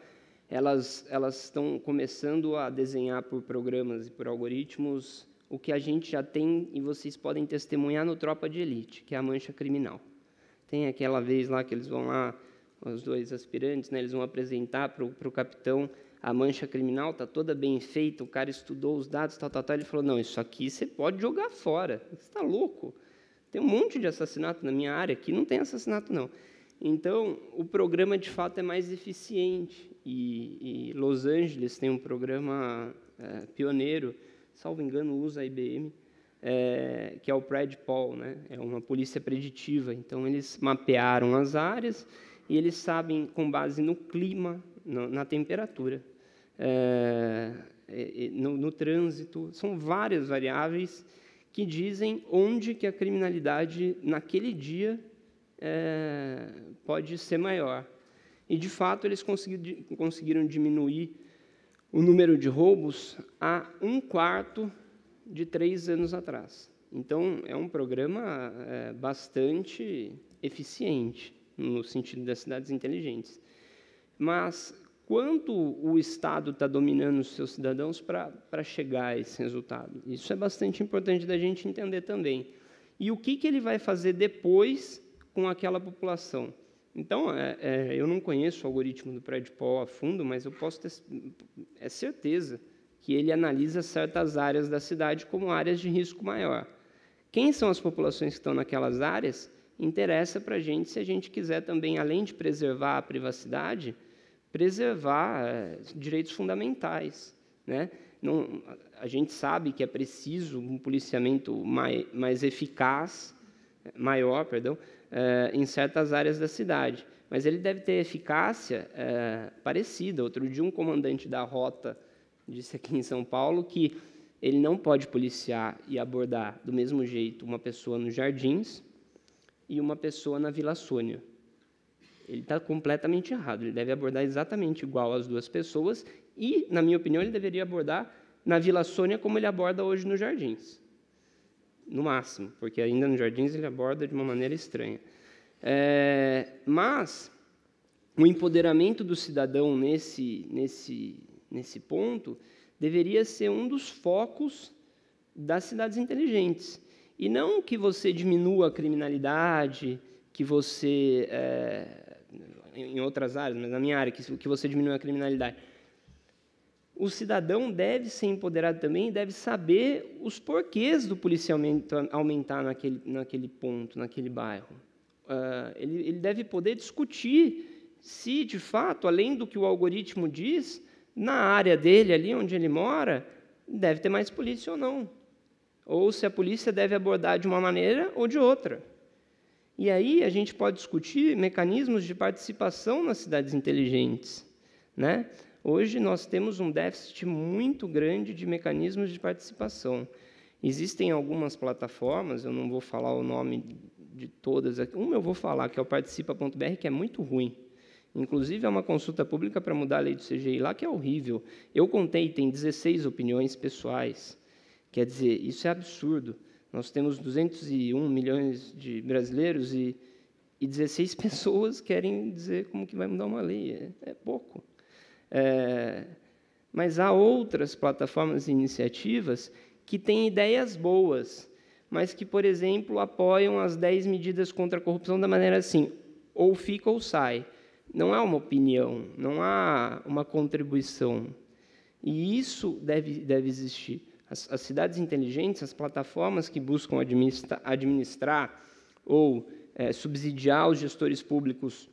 Speaker 5: elas estão começando a desenhar por programas e por algoritmos o que a gente já tem e vocês podem testemunhar no Tropa de Elite, que é a mancha criminal. Tem aquela vez lá que eles vão lá, os 2 aspirantes, né, eles vão apresentar para o capitão a mancha criminal, está toda bem feita, o cara estudou os dados, ele falou, não, isso aqui você pode jogar fora, você está louco. Tem um monte de assassinato na minha área, aqui não tem assassinato, não. Então, o programa, de fato, é mais eficiente. E Los Angeles tem um programa pioneiro, salvo engano, usa a IBM, que é o PredPol, né? É uma polícia preditiva. Então, eles mapearam as áreas e eles sabem, com base no clima, na temperatura, no trânsito, são várias variáveis que dizem onde que a criminalidade, naquele dia, pode ser maior. E, de fato, eles conseguiram diminuir o número de roubos a 1/4 de 3 anos atrás. Então, é um programa bastante eficiente, no sentido das cidades inteligentes. Mas, quanto o Estado está dominando os seus cidadãos para chegar a esse resultado? Isso é bastante importante da gente entender também. E o que ele vai fazer depois com aquela população? Então, eu não conheço o algoritmo do PredPol a fundo, mas eu posso ter certeza que ele analisa certas áreas da cidade como áreas de risco maior. Quem são as populações que estão naquelas áreas interessa para a gente, se a gente quiser também, além de preservar a privacidade, preservar direitos fundamentais, né? Não, a gente sabe que é preciso um policiamento mais eficaz, maior, perdão, em certas áreas da cidade, mas ele deve ter eficácia parecida. Outro dia, um comandante da rota disse aqui em São Paulo que ele não pode policiar e abordar do mesmo jeito uma pessoa nos Jardins e uma pessoa na Vila Sônia. Ele está completamente errado. Ele deve abordar exatamente igual as 2 pessoas e, na minha opinião, ele deveria abordar na Vila Sônia como ele aborda hoje nos Jardins. No máximo, porque ainda nos Jardins ele aborda de uma maneira estranha. Mas o empoderamento do cidadão nesse ponto deveria ser um dos focos das cidades inteligentes. E não que você diminua a criminalidade, que você, em outras áreas, mas na minha área, que você diminua a criminalidade. O cidadão deve ser empoderado também, deve saber os porquês do policiamento aumentar naquele ponto, naquele bairro. Ele deve poder discutir se, de fato, além do que o algoritmo diz, na área dele, ali onde ele mora, deve ter mais polícia ou não. Ou se a polícia deve abordar de uma maneira ou de outra. E aí a gente pode discutir mecanismos de participação nas cidades inteligentes, né? Hoje nós temos um déficit muito grande de mecanismos de participação. Existem algumas plataformas, eu não vou falar o nome de todas aqui, uma eu vou falar, que é o participa.br, que é muito ruim. Inclusive, é uma consulta pública para mudar a lei do CGI lá, que é horrível. Eu contei, tem 16 opiniões pessoais. Quer dizer, isso é absurdo. Nós temos 201 milhões de brasileiros e 16 pessoas querem dizer como que vai mudar uma lei. É pouco. Mas há outras plataformas e iniciativas que têm ideias boas, mas que, por exemplo, apoiam as 10 medidas contra a corrupção da maneira assim, ou fica ou sai. Não há uma opinião, não há uma contribuição. E isso deve existir. As cidades inteligentes, as plataformas que buscam administrar ou subsidiar os gestores públicos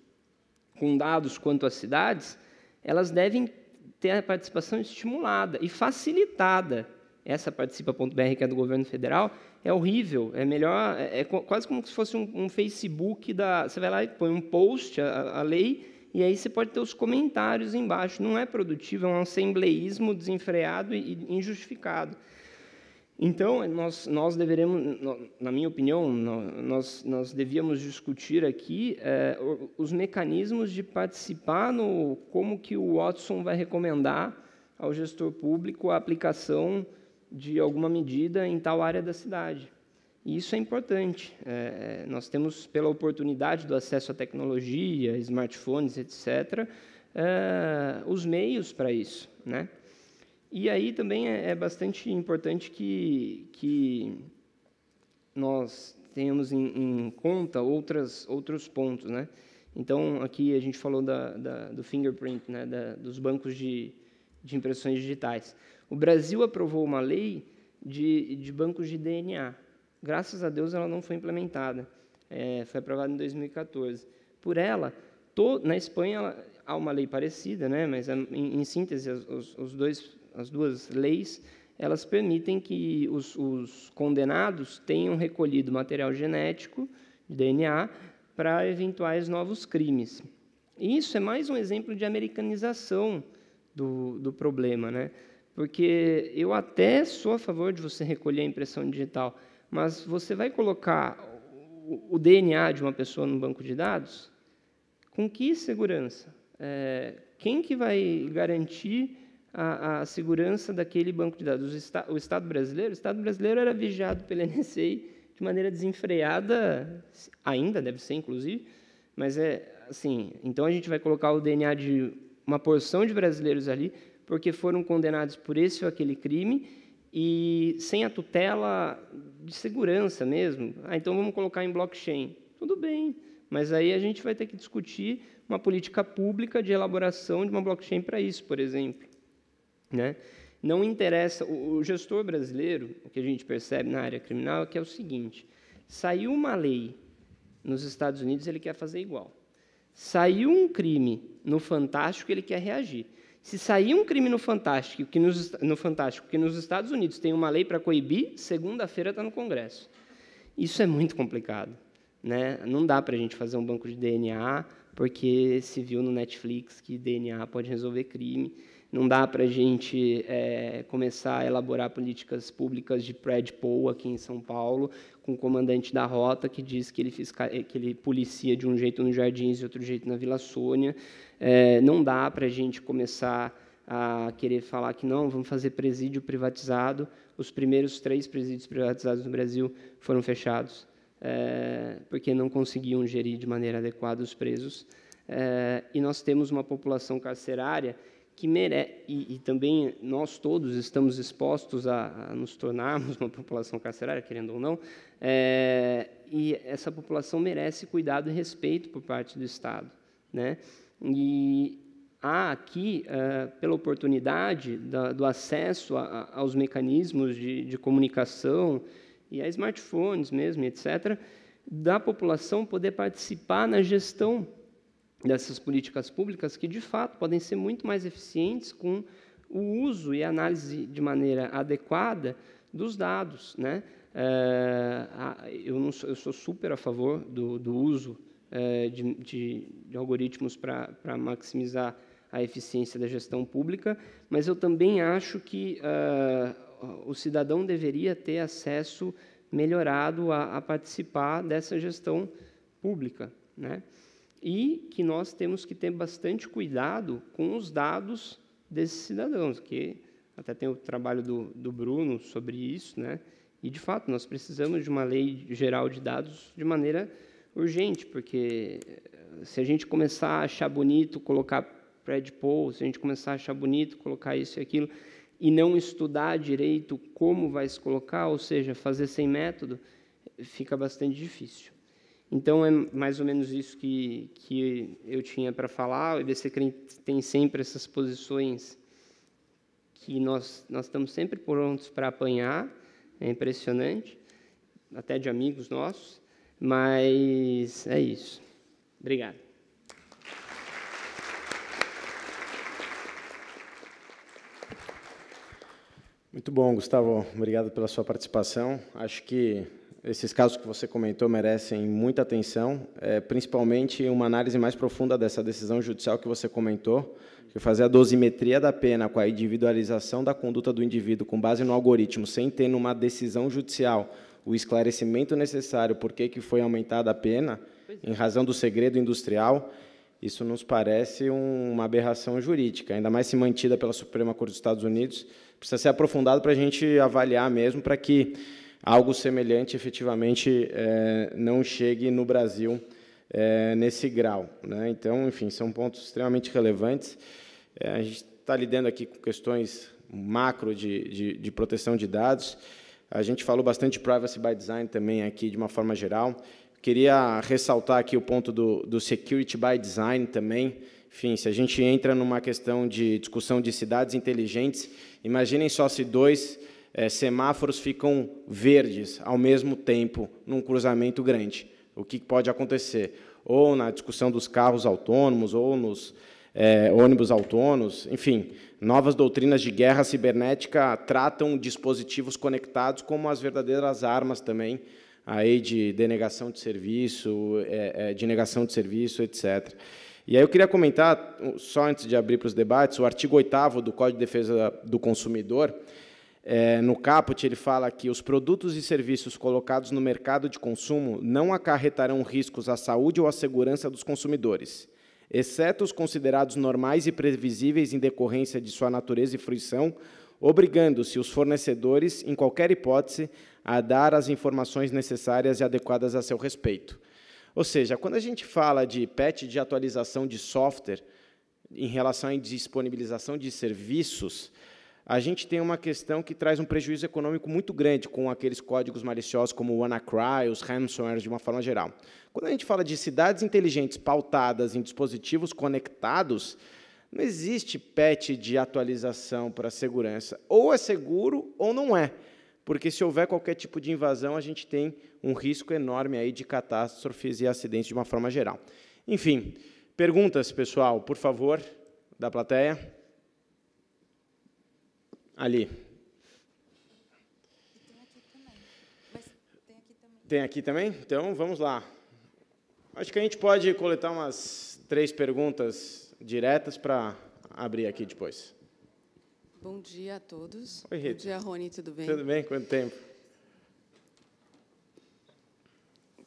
Speaker 5: com dados quanto às cidades, elas devem ter a participação estimulada e facilitada. Essa participa.br, que é do governo federal, é horrível, é melhor, é quase como se fosse um Facebook você vai lá e põe um post, a lei, e aí você pode ter os comentários embaixo. Não é produtivo, é um assembleísmo desenfreado e injustificado. Então, nós deveremos, na minha opinião, nós devíamos discutir aqui os mecanismos de participar no como que o Watson vai recomendar ao gestor público a aplicação de alguma medida em tal área da cidade. E isso é importante. Nós temos, pela oportunidade do acesso à tecnologia, smartphones, etc., os meios para isso, né? E aí também é bastante importante que nós tenhamos em conta outros pontos, né? Então, aqui a gente falou do fingerprint, né? Dos bancos de impressões digitais. O Brasil aprovou uma lei de bancos de DNA. Graças a Deus, ela não foi implementada. Foi aprovada em 2014. Por ela, na Espanha há uma lei parecida, né? Mas, em síntese, as duas leis, elas permitem que os condenados tenham recolhido material genético, de DNA, para eventuais novos crimes. E isso é mais um exemplo de americanização do problema, né? Porque eu até sou a favor de você recolher a impressão digital, mas você vai colocar o DNA de uma pessoa no banco de dados? Com que segurança? Quem que vai garantir a segurança daquele banco de dados? O Estado brasileiro era vigiado pela NSA de maneira desenfreada, ainda deve ser, inclusive, mas assim, então a gente vai colocar o DNA de uma porção de brasileiros ali, porque foram condenados por esse ou aquele crime, e sem a tutela de segurança mesmo. Então vamos colocar em blockchain. Tudo bem, mas aí a gente vai ter que discutir uma política pública de elaboração de uma blockchain para isso, por exemplo, né? Não interessa, o gestor brasileiro, o que a gente percebe na área criminal é que é o seguinte: saiu uma lei nos Estados Unidos, ele quer fazer igual. Saiu um crime no Fantástico, ele quer reagir. Se sair um crime no Fantástico, que nos Estados Unidos tem uma lei para coibir, segunda-feira está no Congresso. Isso é muito complicado, né? Não dá para a gente fazer um banco de DNA, porque se viu no Netflix que DNA pode resolver crime. Não dá para a gente começar a elaborar políticas públicas de predpol aqui em São Paulo, com o comandante da rota que diz que ele policia de um jeito nos Jardins e outro jeito na Vila Sônia. Não dá para a gente começar a querer falar que não, vamos fazer presídio privatizado. Os primeiros 3 presídios privatizados no Brasil foram fechados, porque não conseguiam gerir de maneira adequada os presos. E nós temos uma população carcerária que merece, e também nós todos estamos expostos a nos tornarmos uma população carcerária, querendo ou não, e essa população merece cuidado e respeito por parte do Estado, né? E há aqui, pela oportunidade do acesso aos mecanismos de comunicação e a smartphones mesmo, etc., da população poder participar na gestão dessas políticas públicas que, de fato, podem ser muito mais eficientes com o uso e análise de maneira adequada dos dados, né? eu sou super a favor do uso de algoritmos para maximizar a eficiência da gestão pública, mas eu também acho que o cidadão deveria ter acesso melhorado a participar dessa gestão pública, né? E que nós temos que ter bastante cuidado com os dados desses cidadãos, que até tem o trabalho do Bruno sobre isso, né? E, de fato, nós precisamos de uma lei geral de dados de maneira urgente, porque se a gente começar a achar bonito colocar predpoll, se a gente começar a achar bonito colocar isso e aquilo, e não estudar direito como vai se colocar, ou seja, fazer sem método, fica bastante difícil. Então, é mais ou menos isso que eu tinha para falar. O IBC tem sempre essas posições que nós estamos sempre prontos para apanhar, é impressionante, até de amigos nossos, mas é isso. Obrigado.
Speaker 1: Muito bom, Gustavo. Obrigado pela sua participação. Acho que esses casos que você comentou merecem muita atenção, principalmente uma análise mais profunda dessa decisão judicial que você comentou, que fazer a dosimetria da pena com a individualização da conduta do indivíduo com base no algoritmo, sem ter numa decisão judicial o esclarecimento necessário por que foi aumentada a pena, em razão do segredo industrial, isso nos parece uma aberração jurídica, ainda mais se mantida pela Suprema Corte dos Estados Unidos, precisa ser aprofundado para a gente avaliar mesmo, para que algo semelhante, efetivamente, não chegue no Brasil nesse grau, né? Então, enfim, são pontos extremamente relevantes. A gente está lidando aqui com questões macro de proteção de dados. A gente falou bastante de privacy by design também aqui, de uma forma geral. Queria ressaltar aqui o ponto do security by design também. Enfim, se a gente entra numa questão de discussão de cidades inteligentes, imaginem só se dois semáforos ficam verdes ao mesmo tempo num cruzamento grande. O que pode acontecer? Ou na discussão dos carros autônomos, ou nos ônibus autônomos, enfim, novas doutrinas de guerra cibernética tratam dispositivos conectados como as verdadeiras armas também, aí de denegação de serviço, etc. E aí eu queria comentar, só antes de abrir para os debates, o artigo 8º do Código de Defesa do Consumidor. No caput, ele fala que os produtos e serviços colocados no mercado de consumo não acarretarão riscos à saúde ou à segurança dos consumidores, exceto os considerados normais e previsíveis em decorrência de sua natureza e fruição, obrigando-se os fornecedores, em qualquer hipótese, a dar as informações necessárias e adequadas a seu respeito. Ou seja, quando a gente fala de patch de atualização de software em relação à disponibilização de serviços, a gente tem uma questão que traz um prejuízo econômico muito grande com aqueles códigos maliciosos como o WannaCry, os ransomware, de uma forma geral. Quando a gente fala de cidades inteligentes pautadas em dispositivos conectados, não existe patch de atualização para segurança. Ou é seguro ou não é, porque se houver qualquer tipo de invasão, a gente tem um risco enorme aí de catástrofes e acidentes de uma forma geral. Enfim, perguntas, pessoal, por favor, da plateia. Ali. Tem aqui também? Então, vamos lá. Acho que a gente pode coletar umas 3 perguntas diretas para abrir aqui depois.
Speaker 6: Bom dia a todos.
Speaker 1: Oi, Rita.
Speaker 6: Bom dia, Rony, tudo bem?
Speaker 1: Tudo bem? Quanto tempo?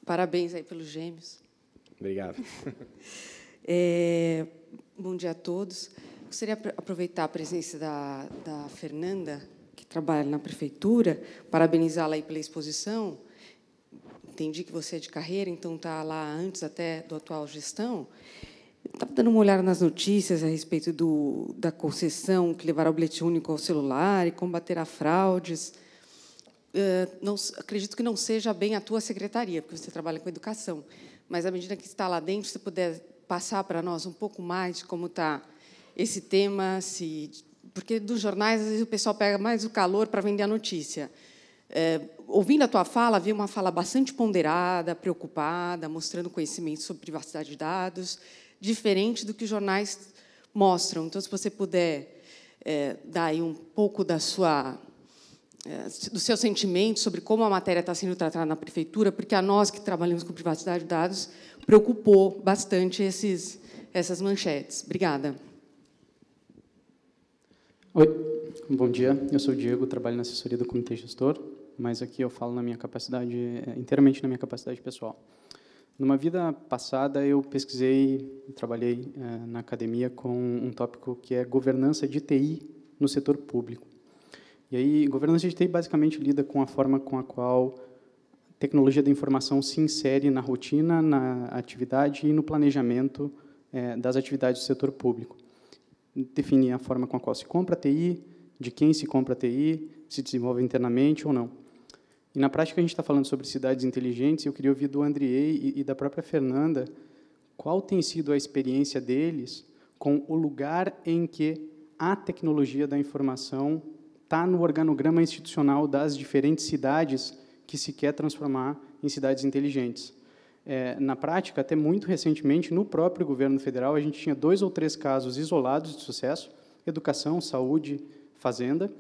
Speaker 6: Parabéns aí pelos gêmeos.
Speaker 1: Obrigado.
Speaker 6: Bom dia a todos. Gostaria de aproveitar a presença da Fernanda, que trabalha na prefeitura, parabenizá-la aí pela exposição. Entendi que você é de carreira, então está lá antes até da atual gestão. Estava dando uma olhada nas notícias a respeito da concessão que levará o bilhete único ao celular e combaterá fraudes. Acredito que não seja bem a tua secretaria, porque você trabalha com educação, mas, à medida que está lá dentro, se puder passar para nós um pouco mais de como está esse tema, porque dos jornais, às vezes, o pessoal pega mais o calor para vender a notícia. Ouvindo a tua fala, havia uma fala bastante ponderada, preocupada, mostrando conhecimento sobre privacidade de dados, diferente do que os jornais mostram. Então, se você puder dar aí um pouco da sua do seu sentimento sobre como a matéria está sendo tratada na prefeitura, porque a nós que trabalhamos com privacidade de dados preocupou bastante essas manchetes. Obrigada.
Speaker 7: Oi, bom dia. Eu sou o Diego, trabalho na assessoria do Comitê Gestor, mas aqui eu falo na minha capacidade, inteiramente na minha capacidade pessoal. Numa vida passada, eu pesquisei e trabalhei na academia com um tópico que é governança de TI no setor público. E aí, governança de TI basicamente lida com a forma com a qual a tecnologia da informação se insere na rotina, na atividade e no planejamento das atividades do setor público. Define a forma com a qual se compra a TI, de quem se compra a TI, se desenvolve internamente ou não. E, na prática, a gente está falando sobre cidades inteligentes, e eu queria ouvir do Andriei e da própria Fernanda qual tem sido a experiência deles com o lugar em que a tecnologia da informação está no organograma institucional das diferentes cidades que se quer transformar em cidades inteligentes. Na prática, até muito recentemente, no próprio governo federal, a gente tinha 2 ou 3 casos isolados de sucesso: educação, saúde, fazenda,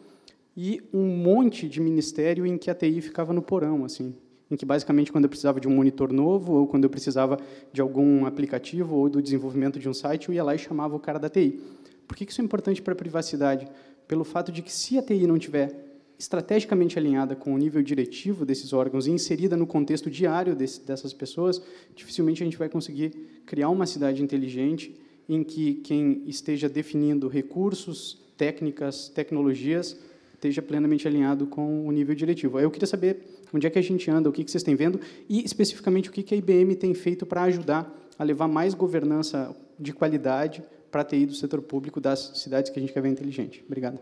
Speaker 7: e um monte de ministério em que a TI ficava no porão, assim, em que, basicamente, quando eu precisava de um monitor novo, ou quando eu precisava de algum aplicativo, ou do desenvolvimento de um site, eu ia lá e chamava o cara da TI. Por que isso é importante para a privacidade? Pelo fato de que, se a TI não estiver estrategicamente alinhada com o nível diretivo desses órgãos e inserida no contexto diário dessas pessoas, dificilmente a gente vai conseguir criar uma cidade inteligente em que quem esteja definindo recursos, técnicas, tecnologias, esteja plenamente alinhado com o nível diretivo. Eu queria saber onde é que a gente anda, o que vocês têm vendo, e, especificamente, o que a IBM tem feito para ajudar a levar mais governança de qualidade para a TI do setor público das cidades que a gente quer ver inteligente. Obrigado.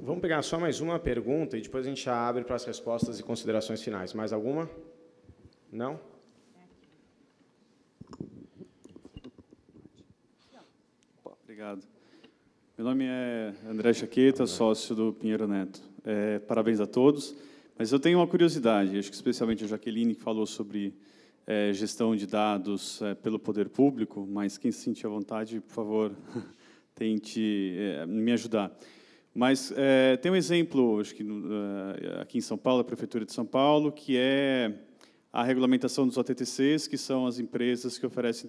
Speaker 1: Vamos pegar só mais uma pergunta e depois a gente já abre para as respostas e considerações finais. Mais alguma? Não?
Speaker 8: Obrigado. Meu nome é André Chaqueta, sócio do Pinheiro Neto. Parabéns a todos. Mas eu tenho uma curiosidade, acho que especialmente a Jaqueline, que falou sobre gestão de dados pelo poder público, mas quem se sentir à vontade, por favor, tente me ajudar. Mas tem um exemplo, acho que aqui em São Paulo, a Prefeitura de São Paulo, que é a regulamentação dos OTTCs, que são as empresas que oferecem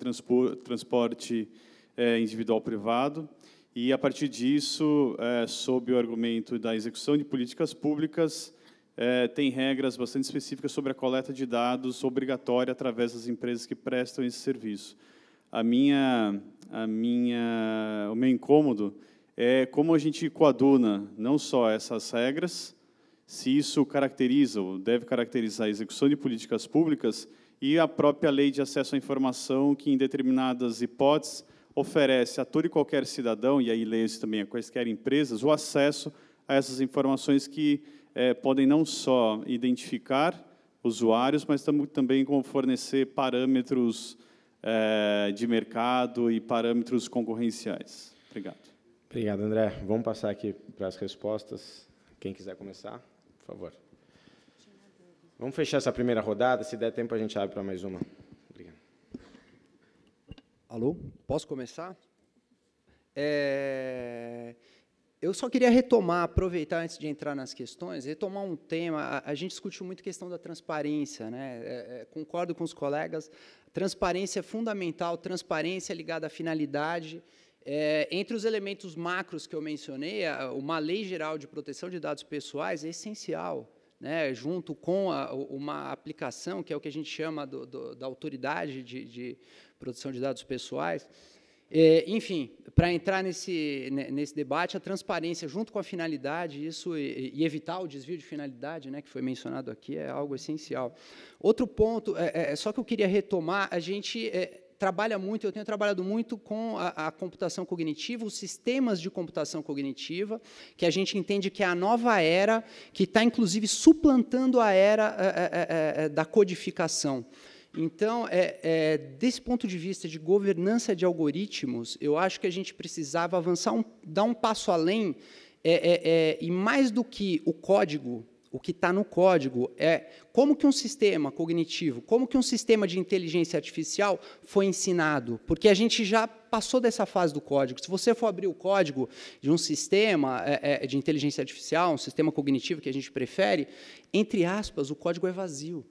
Speaker 8: transporte individual privado. E, a partir disso, sob o argumento da execução de políticas públicas, tem regras bastante específicas sobre a coleta de dados obrigatória através das empresas que prestam esse serviço. O meu incômodo é como a gente coaduna não só essas regras, se isso caracteriza ou deve caracterizar a execução de políticas públicas e a própria lei de acesso à informação, que, em determinadas hipóteses, oferece a todo e qualquer cidadão, e aí leia-se também a quaisquer empresas, o acesso a essas informações que podem não só identificar usuários, mas também como fornecer parâmetros de mercado e parâmetros concorrenciais. Obrigado.
Speaker 1: Obrigado, André. Vamos passar aqui para as respostas. Quem quiser começar, por favor. Vamos fechar essa primeira rodada. Se der tempo, a gente abre para mais uma. Obrigado.
Speaker 2: Alô? Posso começar? Eu só queria aproveitar antes de entrar nas questões, retomar um tema. A gente discutiu muito a questão da transparência, né? Concordo com os colegas, transparência é fundamental, transparência ligada à finalidade. Entre os elementos macros que eu mencionei, uma lei geral de proteção de dados pessoais é essencial, né? Junto com uma aplicação, que é o que a gente chama da autoridade de proteção de dados pessoais. Enfim, para entrar nesse debate, a transparência junto com a finalidade, isso e evitar o desvio de finalidade, né, que foi mencionado aqui, é algo essencial. Outro ponto, só que eu queria retomar, a gente trabalha muito, eu tenho trabalhado muito com a computação cognitiva, os sistemas de computação cognitiva, que a gente entende que é a nova era, que está, inclusive, suplantando a era da codificação. Então, desse ponto de vista de governança de algoritmos, eu acho que a gente precisava avançar, dar um passo além, e mais do que o código, O que está no código é como que um sistema cognitivo, como que um sistema de inteligência artificial foi ensinado, porque a gente já passou dessa fase do código. Se você for abrir o código de um sistema de inteligência artificial, um sistema cognitivo que a gente prefere, entre aspas, o código é vazio.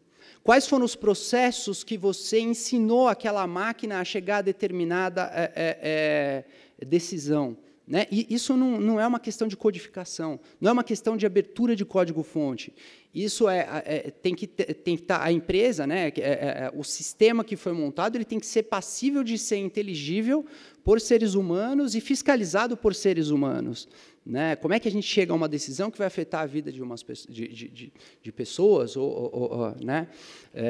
Speaker 2: Quais foram os processos que você ensinou aquela máquina a chegar a determinada decisão? Né? E isso não é uma questão de codificação, não é uma questão de abertura de código-fonte. Isso tem que estar a empresa, né? O sistema que foi montado, ele tem que ser passível de ser inteligível por seres humanos e fiscalizado por seres humanos. Né? Como é que a gente chega a uma decisão que vai afetar a vida de pessoas, né?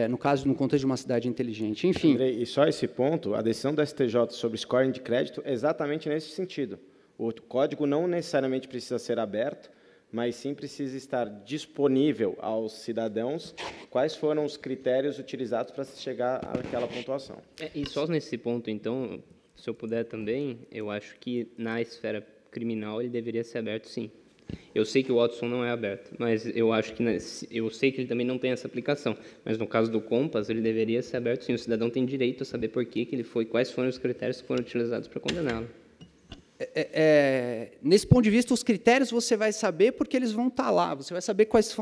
Speaker 2: No caso, no contexto de uma cidade inteligente? Enfim.
Speaker 1: Andrei, e só esse ponto, a decisão do STJ sobre scoring de crédito é exatamente nesse sentido. O código não necessariamente precisa ser aberto, mas sim precisa estar disponível aos cidadãos quais foram os critérios utilizados para se chegar àquela pontuação.
Speaker 5: E só nesse ponto, então, se eu puder também, eu acho que na esfera criminal ele deveria ser aberto, sim. Eu sei que o Watson não é aberto, mas eu acho que eu sei que ele também não tem essa aplicação. Mas no caso do Compass, ele deveria ser aberto, sim. O cidadão tem direito a saber por que ele foi, quais foram os critérios que foram utilizados para condená-lo.
Speaker 2: Nesse ponto de vista, os critérios você vai saber porque eles vão estar lá. Você vai saber quais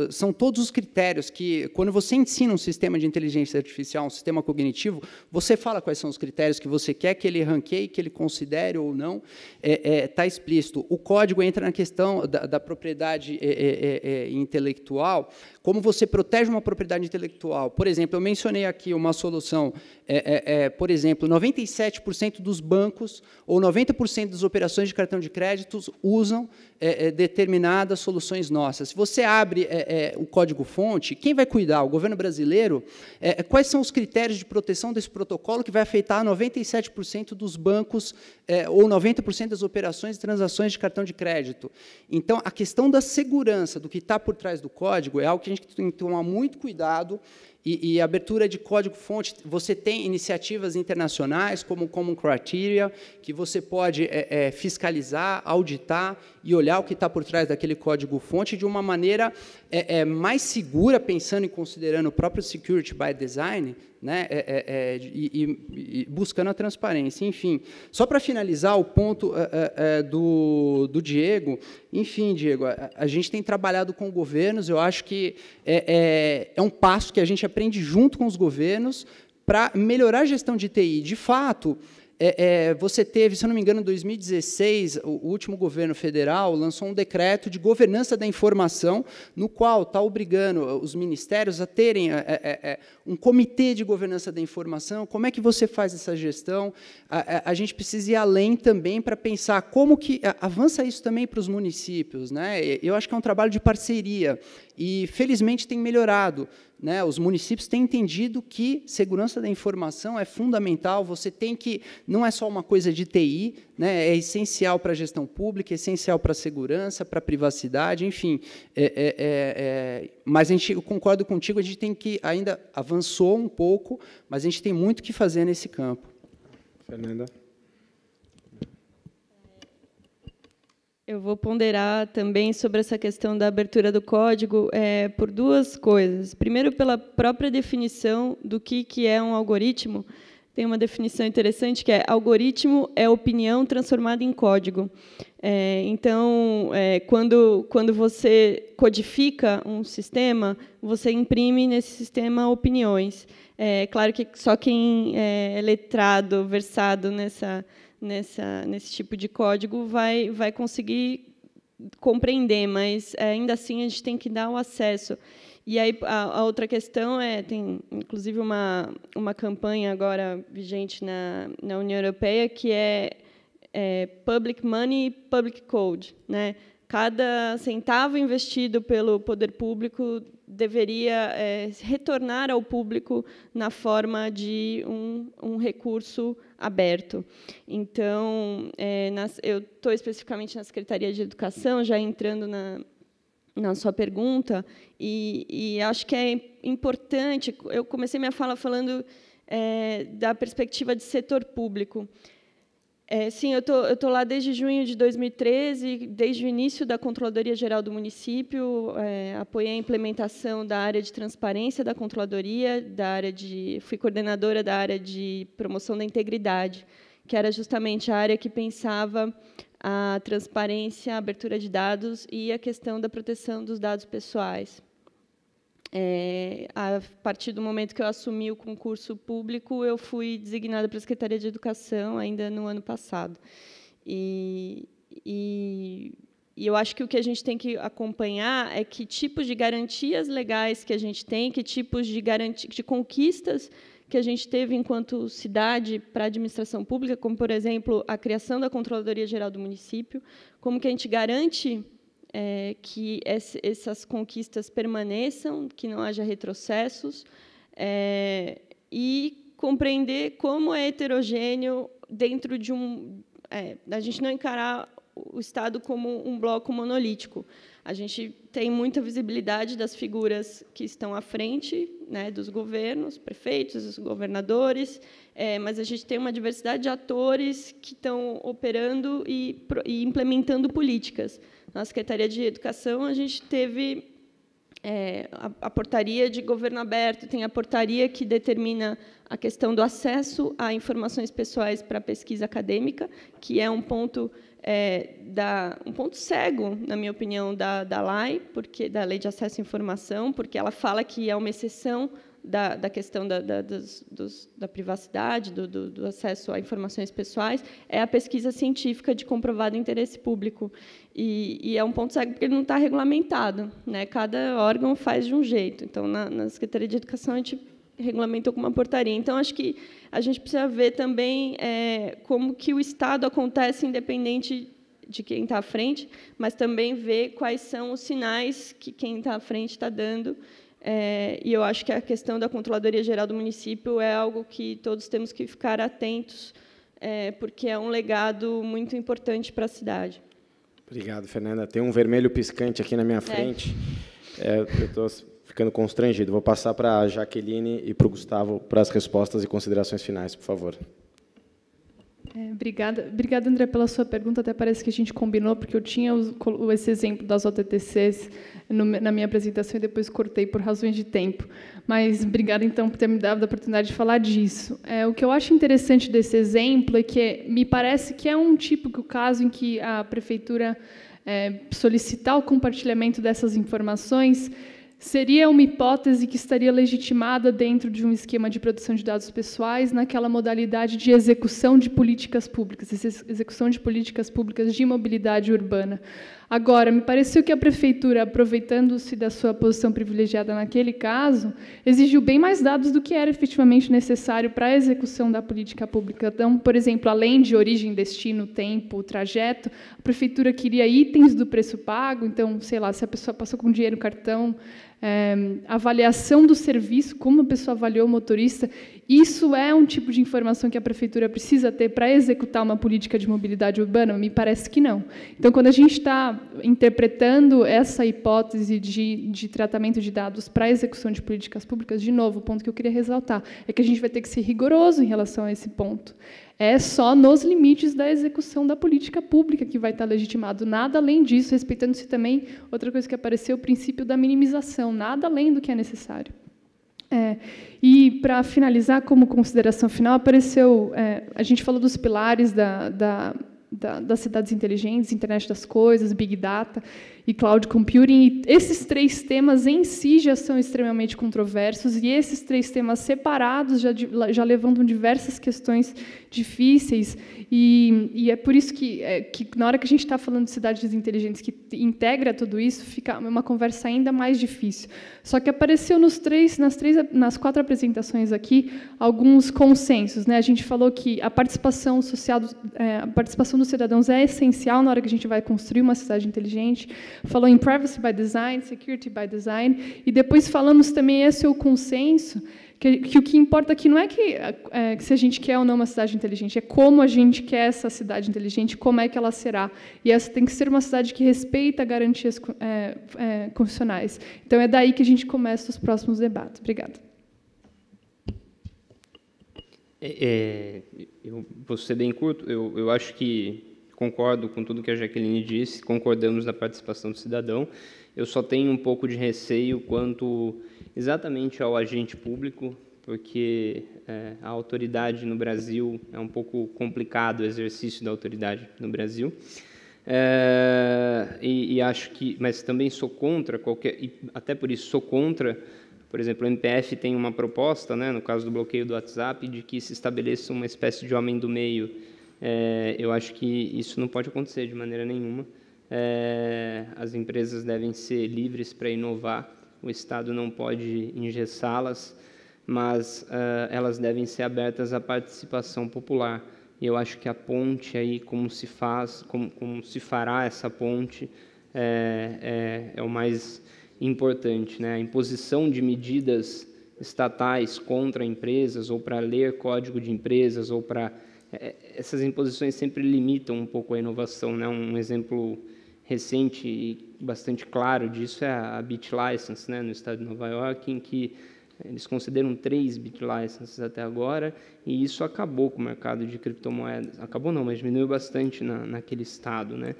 Speaker 2: são todos os critérios que, quando você ensina um sistema de inteligência artificial, um sistema cognitivo, você fala quais são os critérios que você quer que ele ranqueie, que ele considere ou não. Está explícito. O código entra na questão da propriedade intelectual. Como você protege uma propriedade intelectual? Por exemplo, eu mencionei aqui uma solução, por exemplo, 97% dos bancos ou 90% das operações de cartão de créditos usam determinadas soluções nossas. Se você abre o código-fonte, quem vai cuidar? O governo brasileiro? Quais são os critérios de proteção desse protocolo que vai afetar 97% dos bancos ou 90% das operações e transações de cartão de crédito? Então, a questão da segurança do que está por trás do código é algo que a gente tem que tomar muito cuidado. E abertura de código-fonte, você tem iniciativas internacionais, como o Common Criteria, que você pode fiscalizar, auditar e olhar o que está por trás daquele código-fonte de uma maneira mais segura, pensando e considerando o próprio security by design, né, e buscando a transparência. Enfim, só para finalizar o ponto do Diego, enfim, Diego, a gente tem trabalhado com governos, eu acho que é um passo que a gente aprende junto com os governos para melhorar a gestão de TI. De fato, você teve, se eu não me engano, em 2016, o último governo federal lançou um decreto de governança da informação, no qual está obrigando os ministérios a terem um comitê de governança da informação. Como é que você faz essa gestão? A gente precisa ir além também para pensar como que avança isso também para os municípios, né? Eu acho que é um trabalho de parceria e, felizmente, tem melhorado. Né, os municípios têm entendido que segurança da informação é fundamental, você tem que, não é só uma coisa de TI, né, é essencial para a gestão pública, é essencial para a segurança, para a privacidade, enfim. Mas eu concordo contigo, a gente tem que, ainda avançou um pouco, mas a gente tem muito que fazer nesse campo.
Speaker 1: Fernanda?
Speaker 4: Eu vou ponderar também sobre essa questão da abertura do código por duas coisas. Primeiro, pela própria definição do que é um algoritmo. Tem uma definição interessante que é: algoritmo é opinião transformada em código. Então, quando você codifica um sistema, você imprime nesse sistema opiniões. Claro que só quem é letrado, versado nesse tipo de código vai conseguir compreender, mas ainda assim a gente tem que dar o acesso. E aí a outra questão tem inclusive uma campanha agora vigente na União Europeia que é Public Money, Public Code, né? Cada centavo investido pelo poder público deveria retornar ao público na forma de um recurso aberto. Então, eu estou especificamente na Secretaria de Educação, já entrando na sua pergunta, e acho que é importante. Eu comecei minha fala falando da perspectiva de setor público. Sim, eu tô lá desde junho de 2013, desde o início da Controladoria Geral do município, apoiei a implementação da área de transparência da Controladoria, fui coordenadora da área de promoção da integridade, que era justamente a área que pensava a transparência, a abertura de dados e a questão da proteção dos dados pessoais. A partir do momento que eu assumi o concurso público, eu fui designada para a Secretaria de Educação, ainda no ano passado. E eu acho que o que a gente tem que acompanhar é que tipos de garantias legais que a gente tem, que tipos de conquistas que a gente teve enquanto cidade para a administração pública, como, por exemplo, a criação da Controladoria Geral do município, como que a gente garante que essas conquistas permaneçam, que não haja retrocessos, e compreender como é heterogêneo dentro de a gente não encarar o Estado como um bloco monolítico. A gente tem muita visibilidade das figuras que estão à frente, né, dos governos, prefeitos, os governadores, mas a gente tem uma diversidade de atores que estão operando e implementando políticas. Na Secretaria de Educação, a gente teve a portaria de governo aberto, tem a portaria que determina a questão do acesso a informações pessoais para a pesquisa acadêmica, que é um ponto cego, na minha opinião, da LAI, da Lei de Acesso à Informação, porque ela fala que é uma exceção da questão da privacidade, do acesso a informações pessoais, é a pesquisa científica de comprovado interesse público. E é um ponto cego porque ele não está regulamentado, né? Cada órgão faz de um jeito. Então, na Secretaria de Educação, a gente regulamentou com uma portaria. Então, acho que a gente precisa ver também como que o Estado acontece independente de quem está à frente, mas também ver quais são os sinais que quem está à frente está dando. E eu acho que a questão da Controladoria Geral do município é algo que todos temos que ficar atentos, porque é um legado muito importante para a cidade.
Speaker 1: Obrigado, Fernanda. Tem um vermelho piscante aqui na minha frente. Eu estou ficando constrangido. Vou passar para a Jaqueline e para o Gustavo para as respostas e considerações finais, por favor.
Speaker 3: Obrigada, André, pela sua pergunta. Até parece que a gente combinou, porque eu tinha esse exemplo das OTTCs na minha apresentação e depois cortei por razões de tempo. Mas obrigada, então, por ter me dado a oportunidade de falar disso. O que eu acho interessante desse exemplo é que me parece que é um típico caso em que a prefeitura solicitar o compartilhamento dessas informações seria uma hipótese que estaria legitimada dentro de um esquema de proteção de dados pessoais naquela modalidade de execução de políticas públicas, execução de políticas públicas de mobilidade urbana. Agora, me pareceu que a prefeitura, aproveitando-se da sua posição privilegiada naquele caso, exigiu bem mais dados do que era efetivamente necessário para a execução da política pública. Então, por exemplo, além de origem, destino, tempo, trajeto, a prefeitura queria itens do preço pago, então, sei lá, se a pessoa passou com dinheiro, cartão, avaliação do serviço, como a pessoa avaliou o motorista. Isso é um tipo de informação que a prefeitura precisa ter para executar uma política de mobilidade urbana? Me parece que não. Então, quando a gente está interpretando essa hipótese de tratamento de dados para a execução de políticas públicas, de novo, o ponto que eu queria ressaltar é que a gente vai ter que ser rigoroso em relação a esse ponto. É só nos limites da execução da política pública que vai estar legitimado. Nada além disso, respeitando-se também, outra coisa que apareceu, o princípio da minimização, nada além do que é necessário. E, para finalizar, como consideração final, apareceu... a gente falou dos pilares das cidades inteligentes, internet das coisas, Big Data e Cloud Computing. E esses três temas em si já são extremamente controversos, e esses três temas separados já levantam diversas questões difíceis, e é por isso que na hora que a gente está falando de cidades inteligentes que integra tudo isso, fica uma conversa ainda mais difícil. Só que apareceu nas 4 apresentações aqui alguns consensos, né? A gente falou que a participação social, a participação dos cidadãos é essencial na hora que a gente vai construir uma cidade inteligente. Falou em privacy by design, security by design, e depois falamos também, esse é o consenso, que o que importa aqui não é que se a gente quer ou não uma cidade inteligente, é como a gente quer essa cidade inteligente, como é que ela será. E essa tem que ser uma cidade que respeita garantias constitucionais. Então, é daí que a gente começa os próximos debates. Obrigada.
Speaker 5: Eu vou ser bem curto. Eu acho que concordo com tudo que a Jaqueline disse, concordamos na participação do cidadão. Eu só tenho um pouco de receio quanto exatamente ao agente público, porque a autoridade no Brasil é um pouco complicado o exercício da autoridade no Brasil. E acho que, mas também sou contra e até por isso sou contra. Por exemplo, o MPF tem uma proposta, né, no caso do bloqueio do WhatsApp, de que se estabeleça uma espécie de homem do meio. Eu acho que isso não pode acontecer de maneira nenhuma. As empresas devem ser livres para inovar, o Estado não pode engessá-las, mas elas devem ser abertas à participação popular. E eu acho que a ponte aí, como se fará essa ponte, é o mais importante, né? A imposição de medidas estatais contra empresas, ou para ler código de empresas, ou para... essas imposições sempre limitam um pouco a inovação, né? Um exemplo recente e bastante claro disso é a BitLicense, né, no estado de Nova York, em que eles consideram 3 BitLicenses até agora, e isso acabou com o mercado de criptomoedas. Acabou não, mas diminuiu bastante naquele estado, né?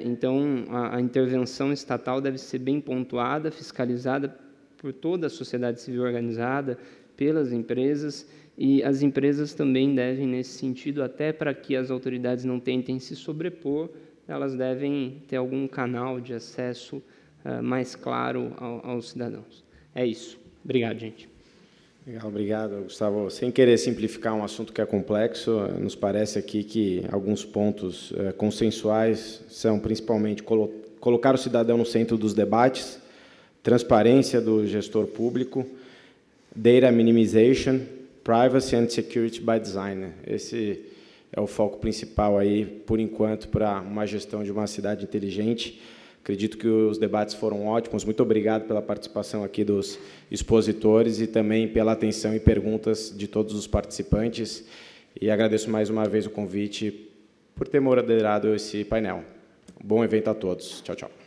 Speaker 5: Então, a intervenção estatal deve ser bem pontuada, fiscalizada por toda a sociedade civil organizada, pelas empresas, e as empresas também devem, nesse sentido, até para que as autoridades não tentem se sobrepor, elas devem ter algum canal de acesso mais claro aos cidadãos. É isso. Obrigado, gente.
Speaker 1: Legal, obrigado, Gustavo. Sem querer simplificar um assunto que é complexo, nos parece aqui que alguns pontos consensuais são, principalmente, colocar o cidadão no centro dos debates, transparência do gestor público, data minimization, privacy and security by design. Esse é o foco principal aí, por enquanto, para uma gestão de uma cidade inteligente. Acredito que os debates foram ótimos. Muito obrigado pela participação aqui dos expositores e também pela atenção e perguntas de todos os participantes. E agradeço mais uma vez o convite por ter moderado esse painel. Bom evento a todos. Tchau, tchau.